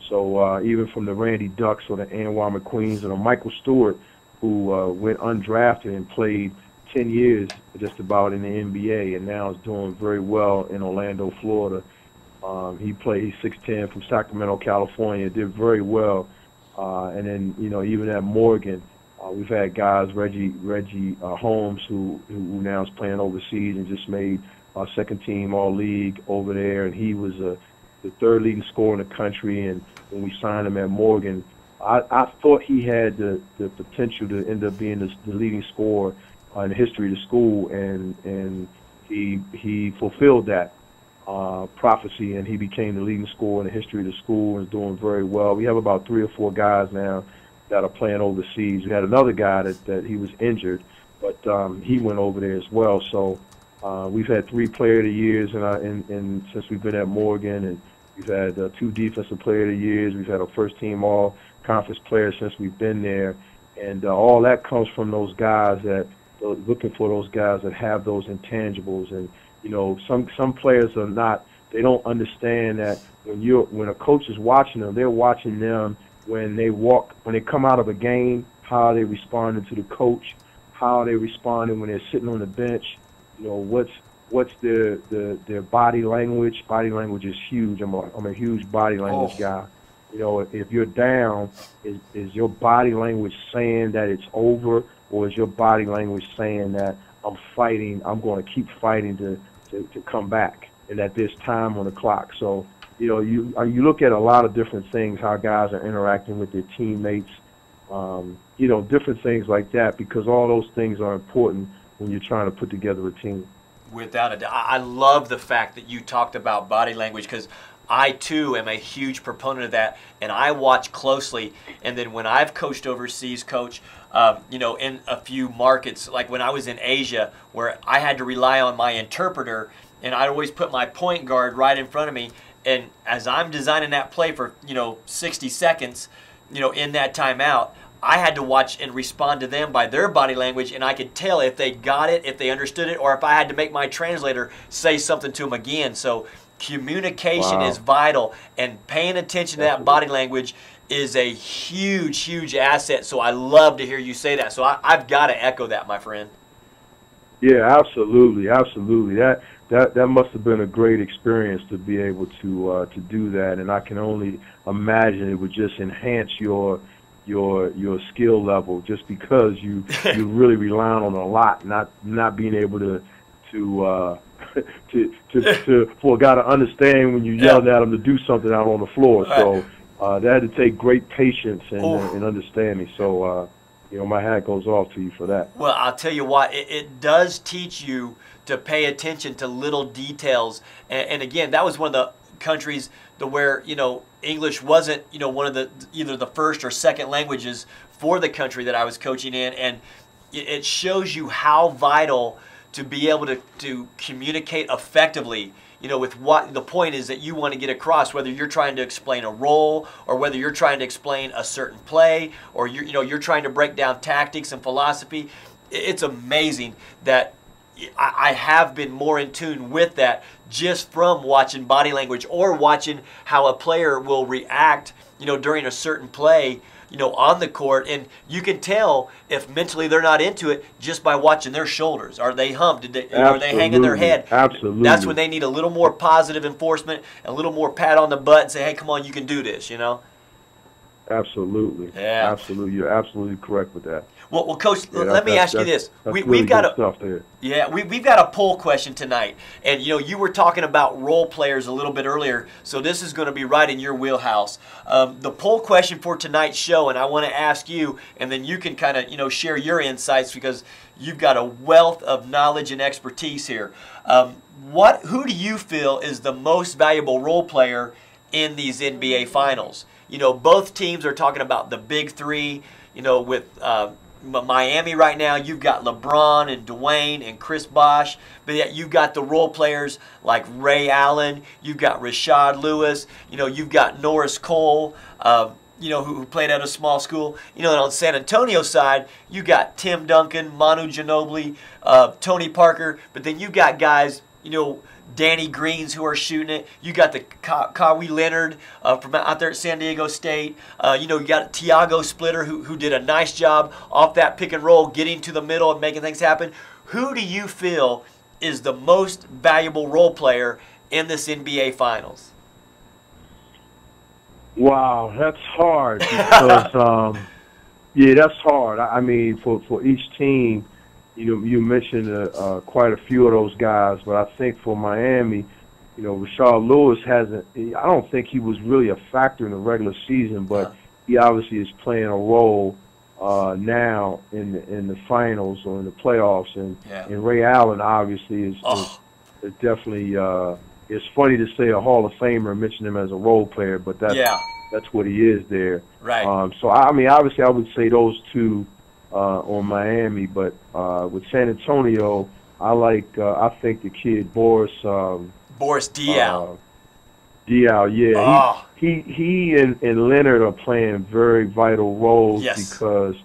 Speaker 5: So even from the Randy Ducks or the Anwar McQueens or the Michael Stewart, who went undrafted and played 10 years just about in the NBA, and now is doing very well in Orlando, Florida. He's 6'10", from Sacramento, California, did very well. And then, you know, even at Morgan, we've had guys, Reggie Holmes, who now is playing overseas and just made second team All-League over there, and he was the third leading scorer in the country. And when we signed him at Morgan, I thought he had the potential to end up being the leading scorer in the history of the school, and he fulfilled that prophecy, and he became the leading scorer in the history of the school and is doing very well. We have about 3 or 4 guys now that are playing overseas. We had another guy that he was injured, but he went over there as well. So we've had 3 Player of the Years and since we've been at Morgan, and we've had 2 Defensive Player of the Years. We've had a first-team All-Conference player since we've been there, and all that comes from those guys looking for those guys that have those intangibles. And you know, some players are not. They don't understand that when a coach is watching them, they're watching them when they come out of a game, how are they responding to the coach, how are they responding when they're sitting on the bench. You know, what's their body language. Body language is huge. I'm a huge body language guy. You know, if you're down, is your body language saying that it's over, or is your body language saying that I'm fighting, I'm going to keep fighting to come back, and that there's time on the clock? So, you know, you look at a lot of different things, how guys are interacting with their teammates, you know, different things like that, because all those things are important when you're trying to put together a team.
Speaker 1: Without a doubt. I love the fact that you talked about body language, because I, too, am a huge proponent of that, and I watch closely. And then when I've coached overseas, Coach, you know, in a few markets, like when I was in Asia, where I had to rely on my interpreter, and I'd always put my point guard right in front of me, and as I'm designing that play for, you know, 60 seconds, you know, in that timeout, I had to watch and respond to them by their body language, and I could tell if they got it, if they understood it, or if I had to make my translator say something to them again. So communication is vital, and paying attention to that body language is a huge, huge asset. So I love to hear you say that. So I've got to echo that, my friend.
Speaker 5: Yeah, absolutely, absolutely. That must have been a great experience to be able to do that, and I can only imagine it would just enhance your skill level, just because you're really relying on a lot, not being able to for a guy to understand when you yelled at him to do something out on the floor. So that had to take great patience and understanding. So you know, my hat goes off to you for that.
Speaker 1: Well, I'll tell you what, it does teach you to pay attention to little details. And again, that was one of the countries where, you know, English wasn't, you know, one of either the first or second languages for the country that I was coaching in, and it shows you how vital to be able to communicate effectively, you know, with what the point is that you want to get across, whether you're trying to explain a role, or whether you're trying to explain a certain play, or you're trying to break down tactics and philosophy. It's amazing that I have been more in tune with that just from watching body language, or watching how a player will react, you know, during a certain play, you know, on the court. And you can tell if mentally they're not into it just by watching their shoulders. Are they humped? Are they hanging their head?
Speaker 5: Absolutely.
Speaker 1: That's when they need a little more positive enforcement, a little more pat on the butt and say, hey, come on, you can do this, you know?
Speaker 5: Absolutely.
Speaker 1: Yeah.
Speaker 5: Absolutely. You're absolutely correct with that.
Speaker 1: Well, Coach, let me ask you this: we've got we've got a poll question tonight, and you were talking about role players a little bit earlier, so this is going to be right in your wheelhouse. The poll question for tonight's show, and I want to ask you, and then you can kind of share your insights because you've got a wealth of knowledge and expertise here. Who do you feel is the most valuable role player in these NBA Finals? Both teams are talking about the big three. With Miami right now, you've got LeBron and Dwayne and Chris Bosh, but yet you've got the role players like Ray Allen, you've got Rashard Lewis, you've got Norris Cole, who played at a small school. And on San Antonio's side, you got Tim Duncan, Manu Ginobili, Tony Parker, but then you've got guys, Danny Greens who are shooting it. You got the Kawhi Leonard from out there at San Diego State. You got Tiago Splitter who did a nice job off that pick and roll, getting to the middle and making things happen. Who do you feel is the most valuable role player in this NBA Finals?
Speaker 5: Wow, that's hard because that's hard. I mean, for each team. You mentioned quite a few of those guys, but I think for Miami, Rashard Lewis hasn't. I don't think he was really a factor in the regular season, but he obviously is playing a role now in the finals or in the playoffs. And Ray Allen obviously is definitely. It's funny to say a Hall of Famer and mention him as a role player, but that's what he is there.
Speaker 1: Right.
Speaker 5: So I mean, obviously, I would say those two. On Miami, but with San Antonio, I think the kid Boris
Speaker 1: Diaw.
Speaker 5: Diaw, he and Leonard are playing very vital roles because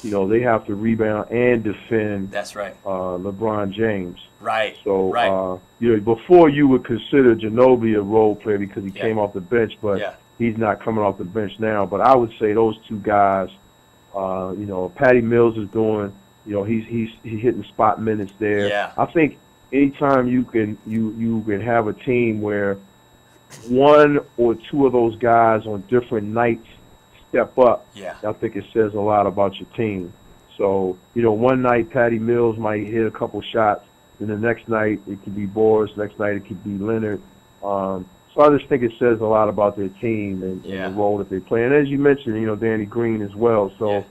Speaker 5: they have to rebound and defend.
Speaker 1: That's right.
Speaker 5: LeBron James.
Speaker 1: Right.
Speaker 5: So before you would consider Ginobili a role player because he came off the bench, but he's not coming off the bench now. But I would say those two guys. Patty Mills is doing, he's hitting spot minutes there.
Speaker 1: Yeah.
Speaker 5: I think anytime you can have a team where one or two of those guys on different nights step up, I think it says a lot about your team. So, one night Patty Mills might hit a couple shots, and the next night it could be Boris, next night it could be Leonard. So I just think it says a lot about their team and the role that they play. And as you mentioned, Danny Green as well. So,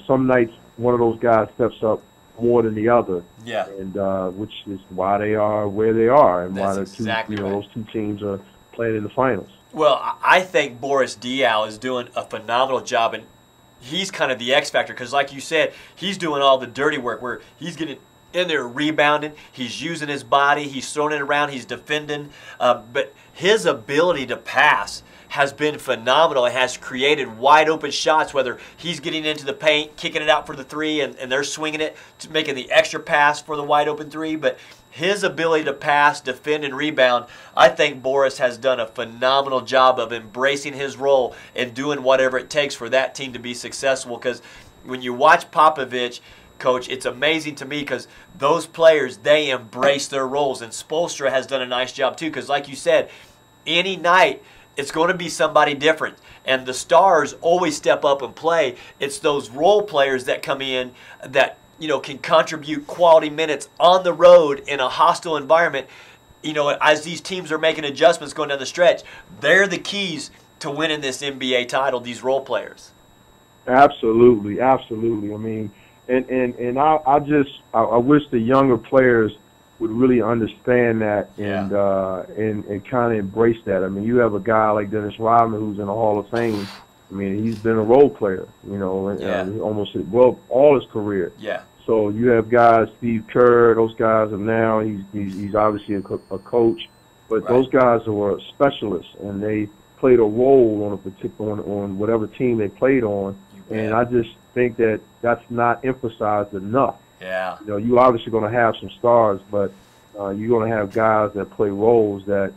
Speaker 5: some nights one of those guys steps up more than the other.
Speaker 1: Yeah.
Speaker 5: And which is why they are where they are and
Speaker 1: That's
Speaker 5: why
Speaker 1: exactly
Speaker 5: those two teams are playing in the finals.
Speaker 1: Well, I think Boris Diaw is doing a phenomenal job, and he's kind of the X factor because, like you said, he's doing all the dirty work where he's getting in there rebounding, he's using his body, he's throwing it around, he's defending, but his ability to pass has been phenomenal. It has created wide open shots, whether he's getting into the paint, kicking it out for the three, and they're swinging it, making the extra pass for the wide open three. But his ability to pass, defend, and rebound, I think Boris has done a phenomenal job of embracing his role and doing whatever it takes for that team to be successful. Because when you watch Popovich, Coach, it's amazing to me because those players, they embrace their roles. And Spoelstra has done a nice job too because, like you said, any night it's going to be somebody different. And the stars always step up and play. It's those role players that come in that, can contribute quality minutes on the road in a hostile environment. As these teams are making adjustments going down the stretch, they're the keys to winning this NBA title, these role players.
Speaker 5: Absolutely. I mean, And I wish the younger players would really understand that and kind of embrace that. I mean, you have a guy like Dennis Rodman who's in the Hall of Fame. I mean, he's been a role player, almost all his career.
Speaker 1: Yeah.
Speaker 5: So you have guys, Steve Kerr, those guys are now. He's obviously a coach, but those guys were specialists and they played a role on a particular on whatever team they played on. And I just think that that's not emphasized enough.
Speaker 1: Yeah.
Speaker 5: You obviously going to have some stars, but you're going to have guys that play roles that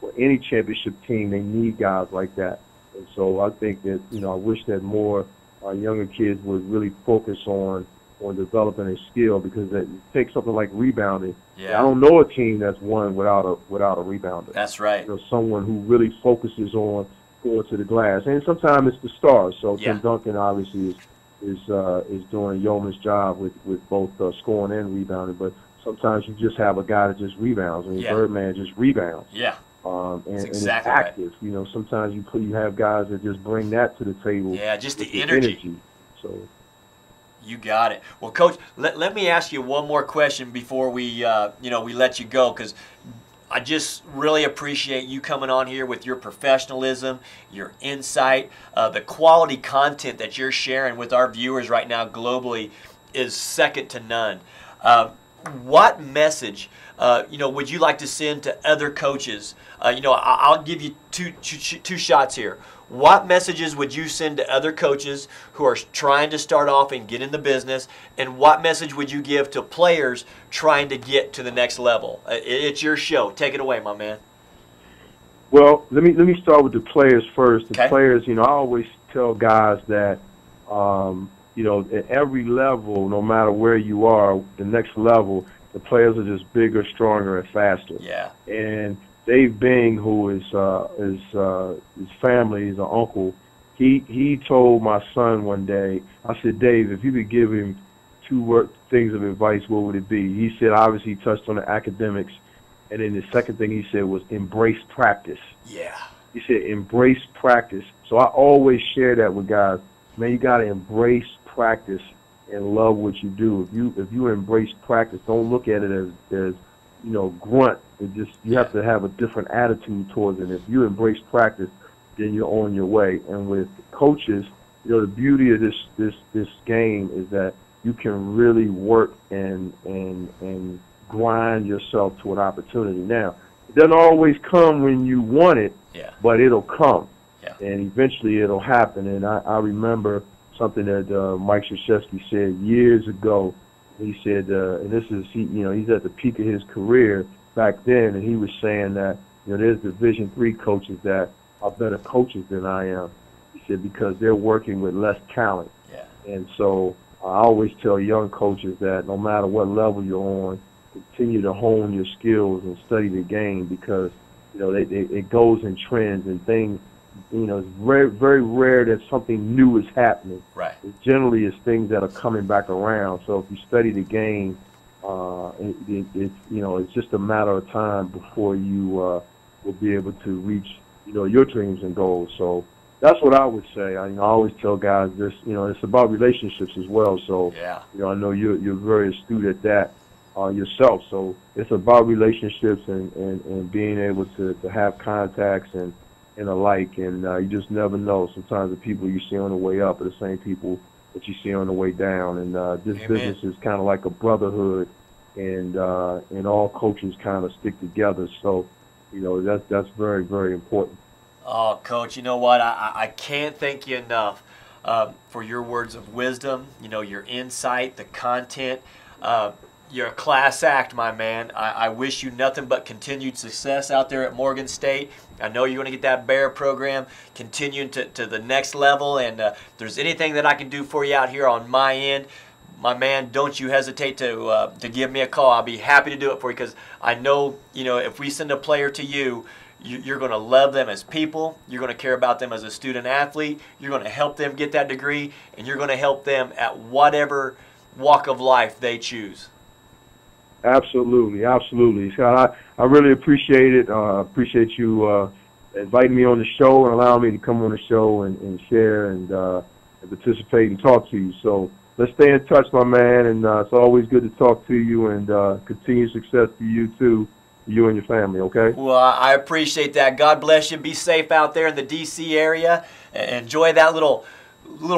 Speaker 5: for any championship team, they need guys like that. And so I think that, I wish that more younger kids would really focus on developing a skill because it takes something like rebounding.
Speaker 1: Yeah.
Speaker 5: I don't know a team that's won without a rebounder.
Speaker 1: That's right.
Speaker 5: Someone who really focuses on going to the glass. And sometimes it's the stars. So Tim Duncan obviously is doing a yeoman's job with both scoring and rebounding. But sometimes you just have a guy that just rebounds. I mean, Birdman just rebounds.
Speaker 1: Yeah.
Speaker 5: And
Speaker 1: exactly
Speaker 5: it's active.
Speaker 1: Right.
Speaker 5: You know, sometimes you have guys that just bring that to the table.
Speaker 1: Yeah, just the energy.
Speaker 5: So.
Speaker 1: You got it. Well, Coach, let me ask you one more question before we we let you go, because I just really appreciate you coming on here with your professionalism, your insight, the quality content that you're sharing with our viewers right now globally is second to none. What message, would you like to send to other coaches? I'll give you two shots here. What messages would you send to other coaches who are trying to start off and get in the business? And what message would you give to players trying to get to the next level? It's your show. Take it away, my man.
Speaker 5: Well, let me start with the players first. The
Speaker 1: okay.
Speaker 5: Players, I always tell guys that, at every level, no matter where you are, the next level, the players are just bigger, stronger, and faster.
Speaker 1: Yeah.
Speaker 5: And Dave Bing, who is his family, is an uncle, he told my son one day, I said, Dave, if you could give him two things of advice, what would it be? He said, obviously, he touched on the academics, and then the second thing he said was embrace practice.
Speaker 1: Yeah.
Speaker 5: He said, embrace practice. So I always share that with guys. Man, you got to embrace practice and love what you do. If you embrace practice, don't look at it as grunt. You have to have a different attitude towards it. If you embrace practice, then you're on your way. And with coaches, the beauty of this game is that you can really work and grind yourself to an opportunity. Now, it doesn't always come when you want it, but it'll come.
Speaker 1: Yeah.
Speaker 5: And eventually it'll happen. And I remember something that Mike Krzyzewski said years ago. He said, and this is, he's at the peak of his career back then, and he was saying that, there's Division III coaches that are better coaches than I am. He said, because they're working with less talent.
Speaker 1: Yeah. And
Speaker 5: so I always tell young coaches that no matter what level you're on, continue to hone your skills and study the game, because, it goes in trends and things. It's very, very rare that something new is happening.
Speaker 1: Right.
Speaker 5: It generally is things that are coming back around. So if you study the game, it's just a matter of time before you will be able to reach, your dreams and goals. So that's what I would say. I always tell guys this. It's about relationships as well. So I know you're very astute at that yourself. So it's about relationships and being able to have contacts and alike, and you just never know. Sometimes the people you see on the way up are the same people that you see on the way down, and this business is kind of like a brotherhood, and all coaches kind of stick together. So, that's very, very important.
Speaker 1: Oh, Coach, you know what? I can't thank you enough for your words of wisdom, your insight, the content. You're a class act, my man. I wish you nothing but continued success out there at Morgan State. I know you're going to get that Bear program continuing to the next level, and if there's anything that I can do for you out here on my end, my man, don't you hesitate to give me a call. I'll be happy to do it for you, because I know, if we send a player to you, you're going to love them as people. You're going to care about them as a student athlete. You're going to help them get that degree, and you're going to help them at whatever walk of life they choose.
Speaker 5: Absolutely, absolutely, Scott. I really appreciate it. Appreciate you inviting me on the show and allowing me to come on the show and share and participate and talk to you. So let's stay in touch, my man, and it's always good to talk to you, and continued success to you too, you and your family, okay?
Speaker 1: Well, I appreciate that. God bless you. Be safe out there in the D.C. area. Enjoy that little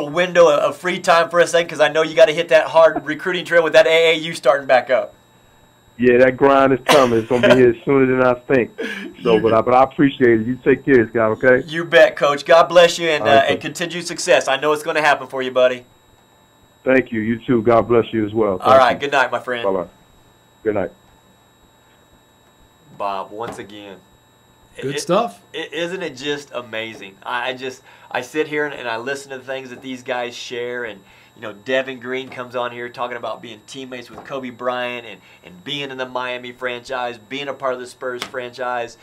Speaker 1: window of free time for a second, because I know you got to hit that hard recruiting trail with that AAU starting back up.
Speaker 5: Yeah, that grind is coming. It's gonna be here sooner than I think. So, but I appreciate it. You take care, Scott. Okay.
Speaker 1: You bet, Coach. God bless you, and continued success. I know it's going to happen for you, buddy.
Speaker 5: Thank you. You too. God bless you as well.
Speaker 1: All right. Good night, my friend.
Speaker 5: Bye-bye. Good night.
Speaker 1: Bob, once again.
Speaker 2: Good stuff.
Speaker 1: Isn't it just amazing? I sit here and I listen to the things that these guys share, and Devin Green comes on here talking about being teammates with Kobe Bryant and being in the Miami franchise, being a part of the Spurs franchise.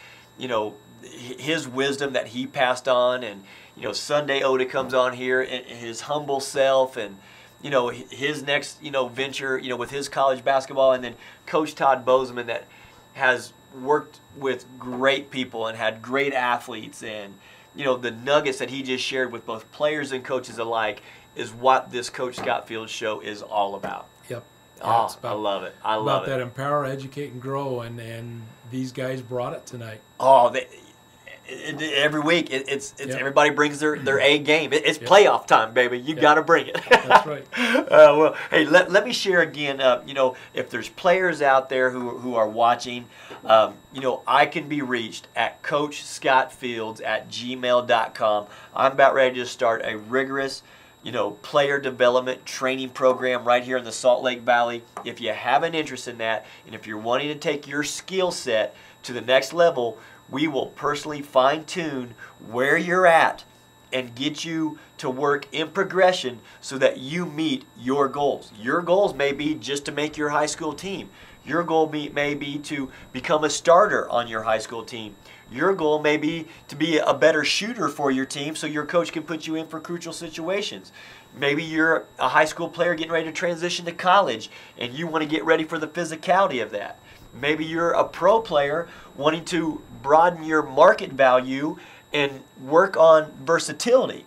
Speaker 1: His wisdom that he passed on, and you know, Sunday Owda comes on here in his humble self, and you know, his next, you know, venture, you know, with his college basketball, and then Coach Todd Bozeman that has worked with great people and had great athletes, and you know, the nuggets that he just shared with both players and coaches alike is what this Coach Scott Fields show is all about.
Speaker 2: Yep.
Speaker 1: Oh, I love it. I love it.
Speaker 2: About that empower, educate, and grow, and these guys brought it tonight.
Speaker 1: Oh, every week it's everybody brings their A game. It's playoff time, baby. You got to bring it.
Speaker 2: That's right.
Speaker 1: Well, hey, let me share again. You know, if there's players out there who are watching, you know, I can be reached at CoachScottFields@gmail.com. I'm about ready to start a rigorous, you know, player development training program right here in the Salt Lake Valley. If you have an interest in that, and if you're wanting to take your skill set to the next level, we will personally fine-tune where you're at and get you to work in progression so that you meet your goals. Your goals may be just to make your high school team. Your goal may be to become a starter on your high school team. Your goal may be to be a better shooter for your team so your coach can put you in for crucial situations. Maybe you're a high school player getting ready to transition to college and you want to get ready for the physicality of that. Maybe you're a pro player wanting to broaden your market value and work on versatility.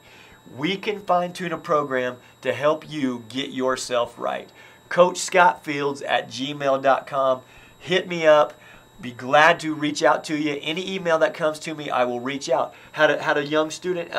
Speaker 1: We can fine-tune a program to help you get yourself right. CoachScottFields@gmail.com. Hit me up. Be glad to reach out to you. Any email that comes to me, I will reach out. Had a young student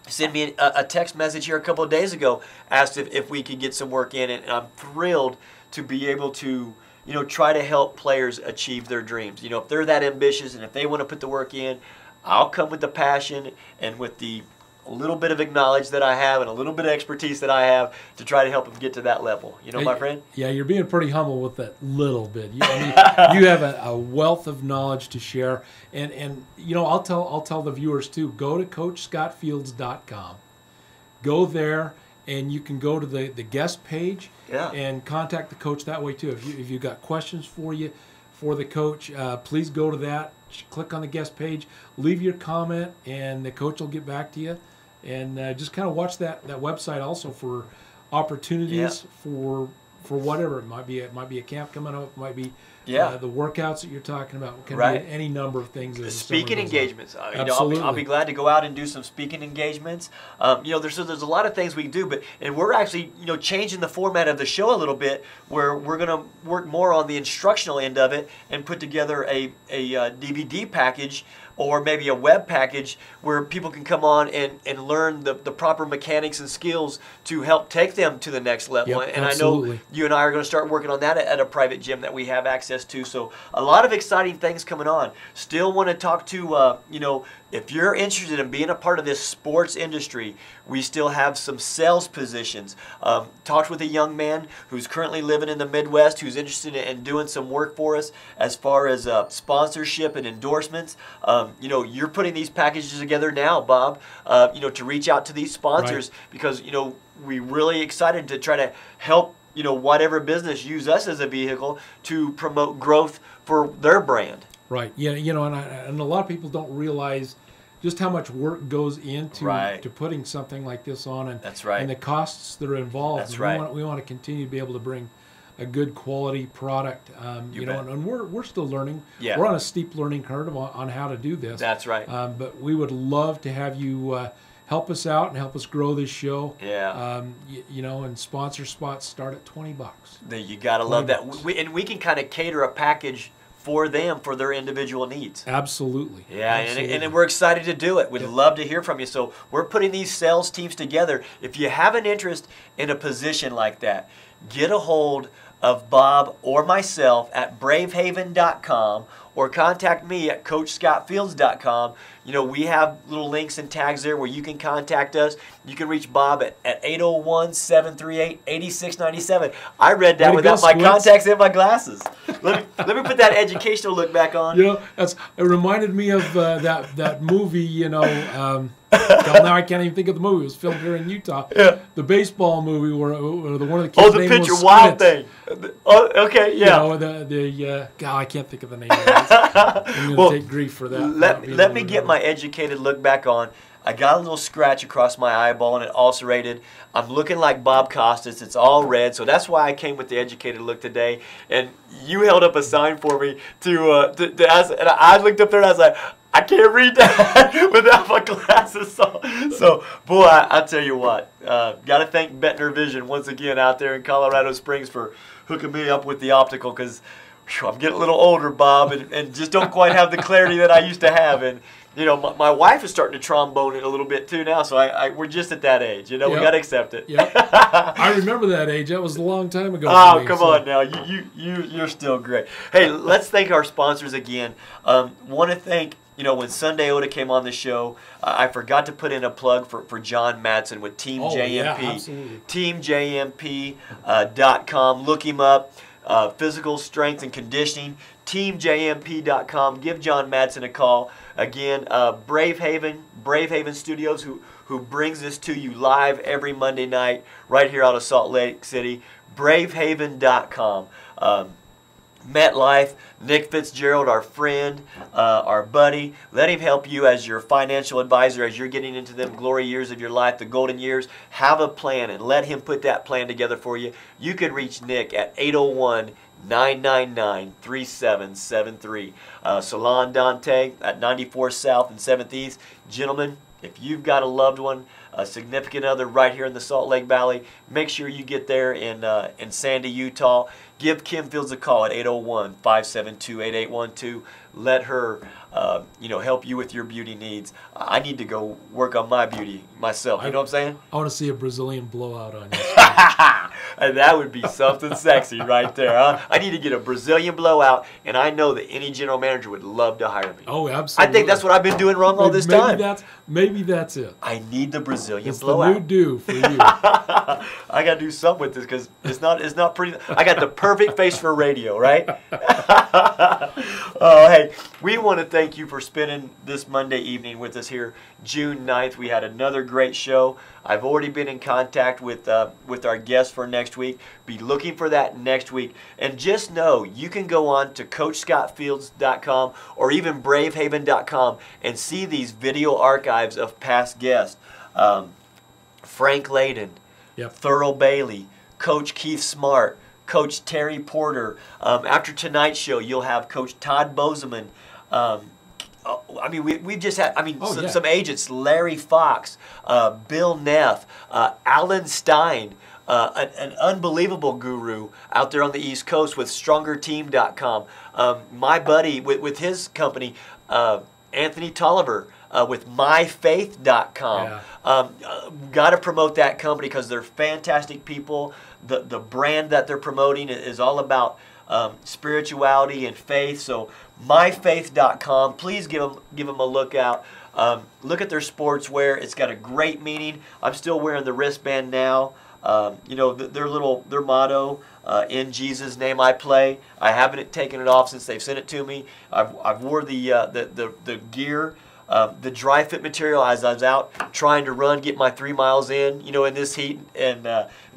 Speaker 1: send me a text message here a couple of days ago, asked if we could get some work in, and I'm thrilled to be able to, you know, try to help players achieve their dreams. You know, if they're that ambitious and if they want to put the work in, I'll come with the passion and with the a little bit of knowledge that I have and a little bit of expertise that I have to try to help them get to that level. You know, my friend?
Speaker 2: Yeah, you're being pretty humble with that little bit. You have a wealth of knowledge to share. And you know, I'll tell the viewers too, go to CoachScottFields.com. Go there, and you can go to the guest page and contact the coach that way too. If you've got questions for the coach, please go to that. Click on the guest page, leave your comment, and the coach will get back to you. And just kind of watch that website also for opportunities for whatever it might be. It might be a camp coming up. It might be the workouts that you're talking about. It can be any number of things.
Speaker 1: Speaking engagements.
Speaker 2: Absolutely.
Speaker 1: I'll be glad to go out and do some speaking engagements. You know, there's a lot of things we do, and we're actually, you know, changing the format of the show a little bit, where we're going to work more on the instructional end of it and put together a DVD package or maybe a web package where people can come on and learn the proper mechanics and skills to help take them to the next level.
Speaker 2: Yep,
Speaker 1: and
Speaker 2: absolutely.
Speaker 1: I know you and I are going to start working on that at a private gym that we have access to. So a lot of exciting things coming on. Still want to talk to, you know, if you're interested in being a part of this sports industry, we still have some sales positions. Talked with a young man who's currently living in the Midwest who's interested in doing some work for us as far as sponsorship and endorsements. You know, you're putting these packages together now, Bob, you know, to reach out to these sponsors because, you know, we're really excited to try to help, you know, whatever business use us as a vehicle to promote growth for their brand.
Speaker 2: Right. Yeah. You know, and a lot of people don't realize just how much work goes into to putting something like this on, and and the costs that are involved.
Speaker 1: That's
Speaker 2: we want to continue to be able to bring a good quality product. You know, and we're still learning. Yeah. We're on a steep learning curve on how to do this.
Speaker 1: That's right.
Speaker 2: But we would love to have you help us out and help us grow this show.
Speaker 1: Yeah.
Speaker 2: You know, and sponsor spots start at $20.
Speaker 1: You gotta love that. We can kind of cater a package for them for their individual needs.
Speaker 2: Absolutely.
Speaker 1: Yeah, absolutely. And we're excited to do it. We'd love to hear from you. So we're putting these sales teams together. If you have an interest in a position like that, get a hold of Bob or myself at bravehaven.com or contact me at CoachScottFields.com. You know, we have little links and tags there where you can contact us. You can reach Bob at 801-738-8697. I read that without my contacts and my glasses. Let me put that educational look back on.
Speaker 2: You know, it reminded me of that movie, you know, now I can't even think of the movie. It was filmed here in Utah. Yeah. The baseball movie where one of the kids'
Speaker 1: the Pitcher Wild thing. Oh, okay, yeah.
Speaker 2: You know, God, I can't think of the name of it. I'm going to take grief for that.
Speaker 1: Let me get my educated look back on. I got a little scratch across my eyeball and it ulcerated. I'm looking like Bob Costas. It's all red, so that's why I came with the educated look today. And you held up a sign for me to ask, and I looked up there and I was like, I can't read that without my glasses on. So, boy, I tell you what, got to thank Bettner Vision once again out there in Colorado Springs for hooking me up with the optical, because I'm getting a little older, Bob, and just don't quite have the clarity that I used to have. And you know, my wife is starting to trombone it a little bit too now, so we're just at that age. You know, we got to accept it.
Speaker 2: Yep. I remember that age. That was a long time ago.
Speaker 1: Oh, come on now. You're still great. Hey, let's thank our sponsors again. Want to thank, you know, when Sunday Owda came on the show, I forgot to put in a plug for John Madsen with Team JMP.
Speaker 2: Yeah, absolutely.
Speaker 1: TeamJMP.com. Look him up. Physical strength and conditioning. TeamJMP.com. Give John Madsen a call. Again, Brave Haven Studios, who brings this to you live every Monday night right here out of Salt Lake City. BraveHaven.com. MetLife, Nick Fitzgerald, our friend, our buddy. Let him help you as your financial advisor as you're getting into them glory years of your life, the golden years. Have a plan and let him put that plan together for you. You can reach Nick at 801-999-3773. Salon Dante at 94 South and 7th East. Gentlemen, if you've got a loved one, a significant other right here in the Salt Lake Valley, make sure you get there in Sandy, Utah. Give Kim Fields a call at 801-572-8812. Let her help you with your beauty needs. I need to go work on my beauty myself. You know what I'm saying?
Speaker 2: I want to see a Brazilian blowout on you.
Speaker 1: And that would be something sexy right there, huh? I need to get a Brazilian blowout, and I know that any general manager would love to hire me.
Speaker 2: Oh, absolutely.
Speaker 1: I think that's what I've been doing wrong all this time.
Speaker 2: Maybe that's it.
Speaker 1: I need the Brazilian
Speaker 2: It's
Speaker 1: blowout.
Speaker 2: the new do for you.
Speaker 1: I got to do something with this because it's not pretty. I got the perfect face for radio, right? Oh, hey, we want to thank you for spending this Monday evening with us here, June 9th. We had another great show. I've already been in contact with our guests for next week. Be looking for that next week. And just know you can go on to CoachScottFields.com or even BraveHaven.com and see these video archives of past guests. Frank Layden, Thurl Bailey, Coach Keith Smart, Coach Terry Porter. After tonight's show, you'll have Coach Todd Bozeman. We've just had, some agents, Larry Fox, Bill Neff, Alan Stein, an unbelievable guru out there on the East Coast with StrongerTeam.com. My buddy with his company, Anthony Tolliver, with MyFaith.com. Got to promote that company because they're fantastic people. The brand that they're promoting is all about spirituality and faith. So MyFaith.com. Please give them a look out. Look at their sportswear. It's got a great meaning. I'm still wearing the wristband now. Their motto, in Jesus' name I play. I haven't taken it off since they've sent it to me. I've wore the gear, the dry fit material as I was out trying to run, get my 3 miles in, in this heat. And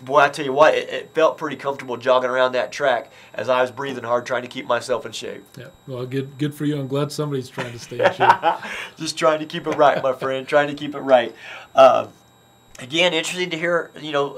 Speaker 1: boy, I tell you what, it felt pretty comfortable jogging around that track as I was breathing hard, trying to keep myself in shape.
Speaker 2: Yeah, well, good for you. I'm glad somebody's trying to stay in shape.
Speaker 1: Just trying to keep it right, my friend. Trying to keep it right. Again, interesting to hear,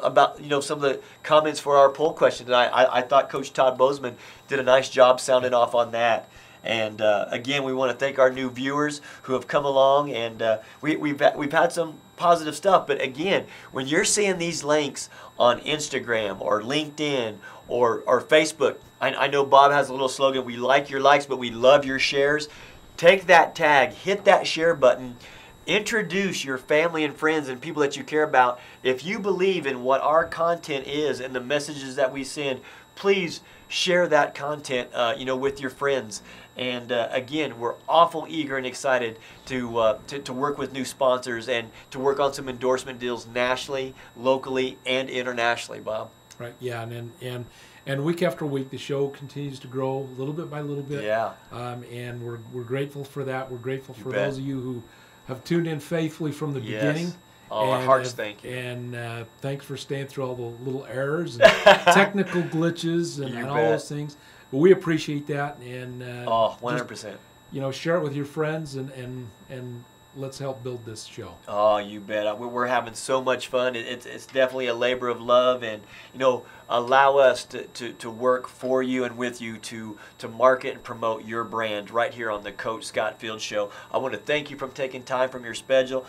Speaker 1: about, some of the comments for our poll question. And I thought Coach Todd Bozeman did a nice job sounding off on that. And again, we want to thank our new viewers who have come along, and we've had some positive stuff. But again, when you're seeing these links on Instagram or LinkedIn or Facebook, I know Bob has a little slogan: we like your likes, but we love your shares. Take that tag, hit that share button. Introduce your family and friends and people that you care about. If you believe in what our content is and the messages that we send, please share that content, with your friends. And again, we're awful eager and excited to work with new sponsors and to work on some endorsement deals nationally, locally, and internationally, Bob.
Speaker 2: Right. Yeah. And week after week, the show continues to grow little bit by little bit.
Speaker 1: Yeah.
Speaker 2: And we're grateful for that. We're grateful for those of you who have tuned in faithfully from the beginning.
Speaker 1: Oh, our hearts thank you.
Speaker 2: And thanks for staying through all the little errors and technical glitches and all those things. But we appreciate that. And
Speaker 1: 100%.
Speaker 2: Share it with your friends and let's help build this show.
Speaker 1: Oh, you bet. We're having so much fun. It's definitely a labor of love, and allow us to work for you and with you to market and promote your brand right here on the Coach Scott Field Show. I want to thank you for taking time from your schedule.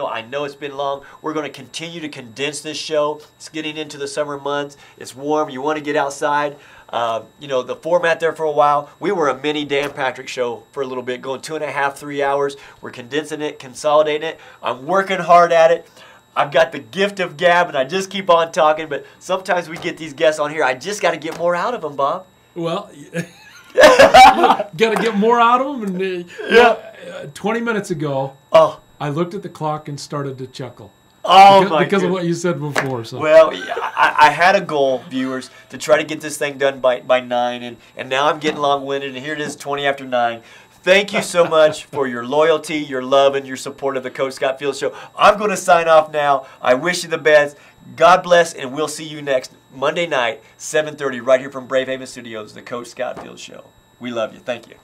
Speaker 1: I know it's been long. We're going to continue to condense this show. It's getting into the summer months. It's warm. You want to get outside. The format there for a while, we were a mini Dan Patrick show for a little bit, going 2.5, 3 hours. We're condensing it, consolidating it. I'm working hard at it. I've got the gift of gab, and I just keep on talking, but sometimes we get these guests on here. I just got to get more out of them, Bob.
Speaker 2: Well, got to get more out of them. And 20 minutes ago, I looked at the clock and started to chuckle. Because of what you said before. So.
Speaker 1: Well, I had a goal, viewers, to try to get this thing done by 9, and now I'm getting long-winded, and here it is 20 after 9. Thank you so much for your loyalty, your love, and your support of the Coach Scott Field Show. I'm going to sign off now. I wish you the best. God bless, and we'll see you next Monday night, 7:30, right here from Brave Haven Studios, the Coach Scott Field Show. We love you. Thank you.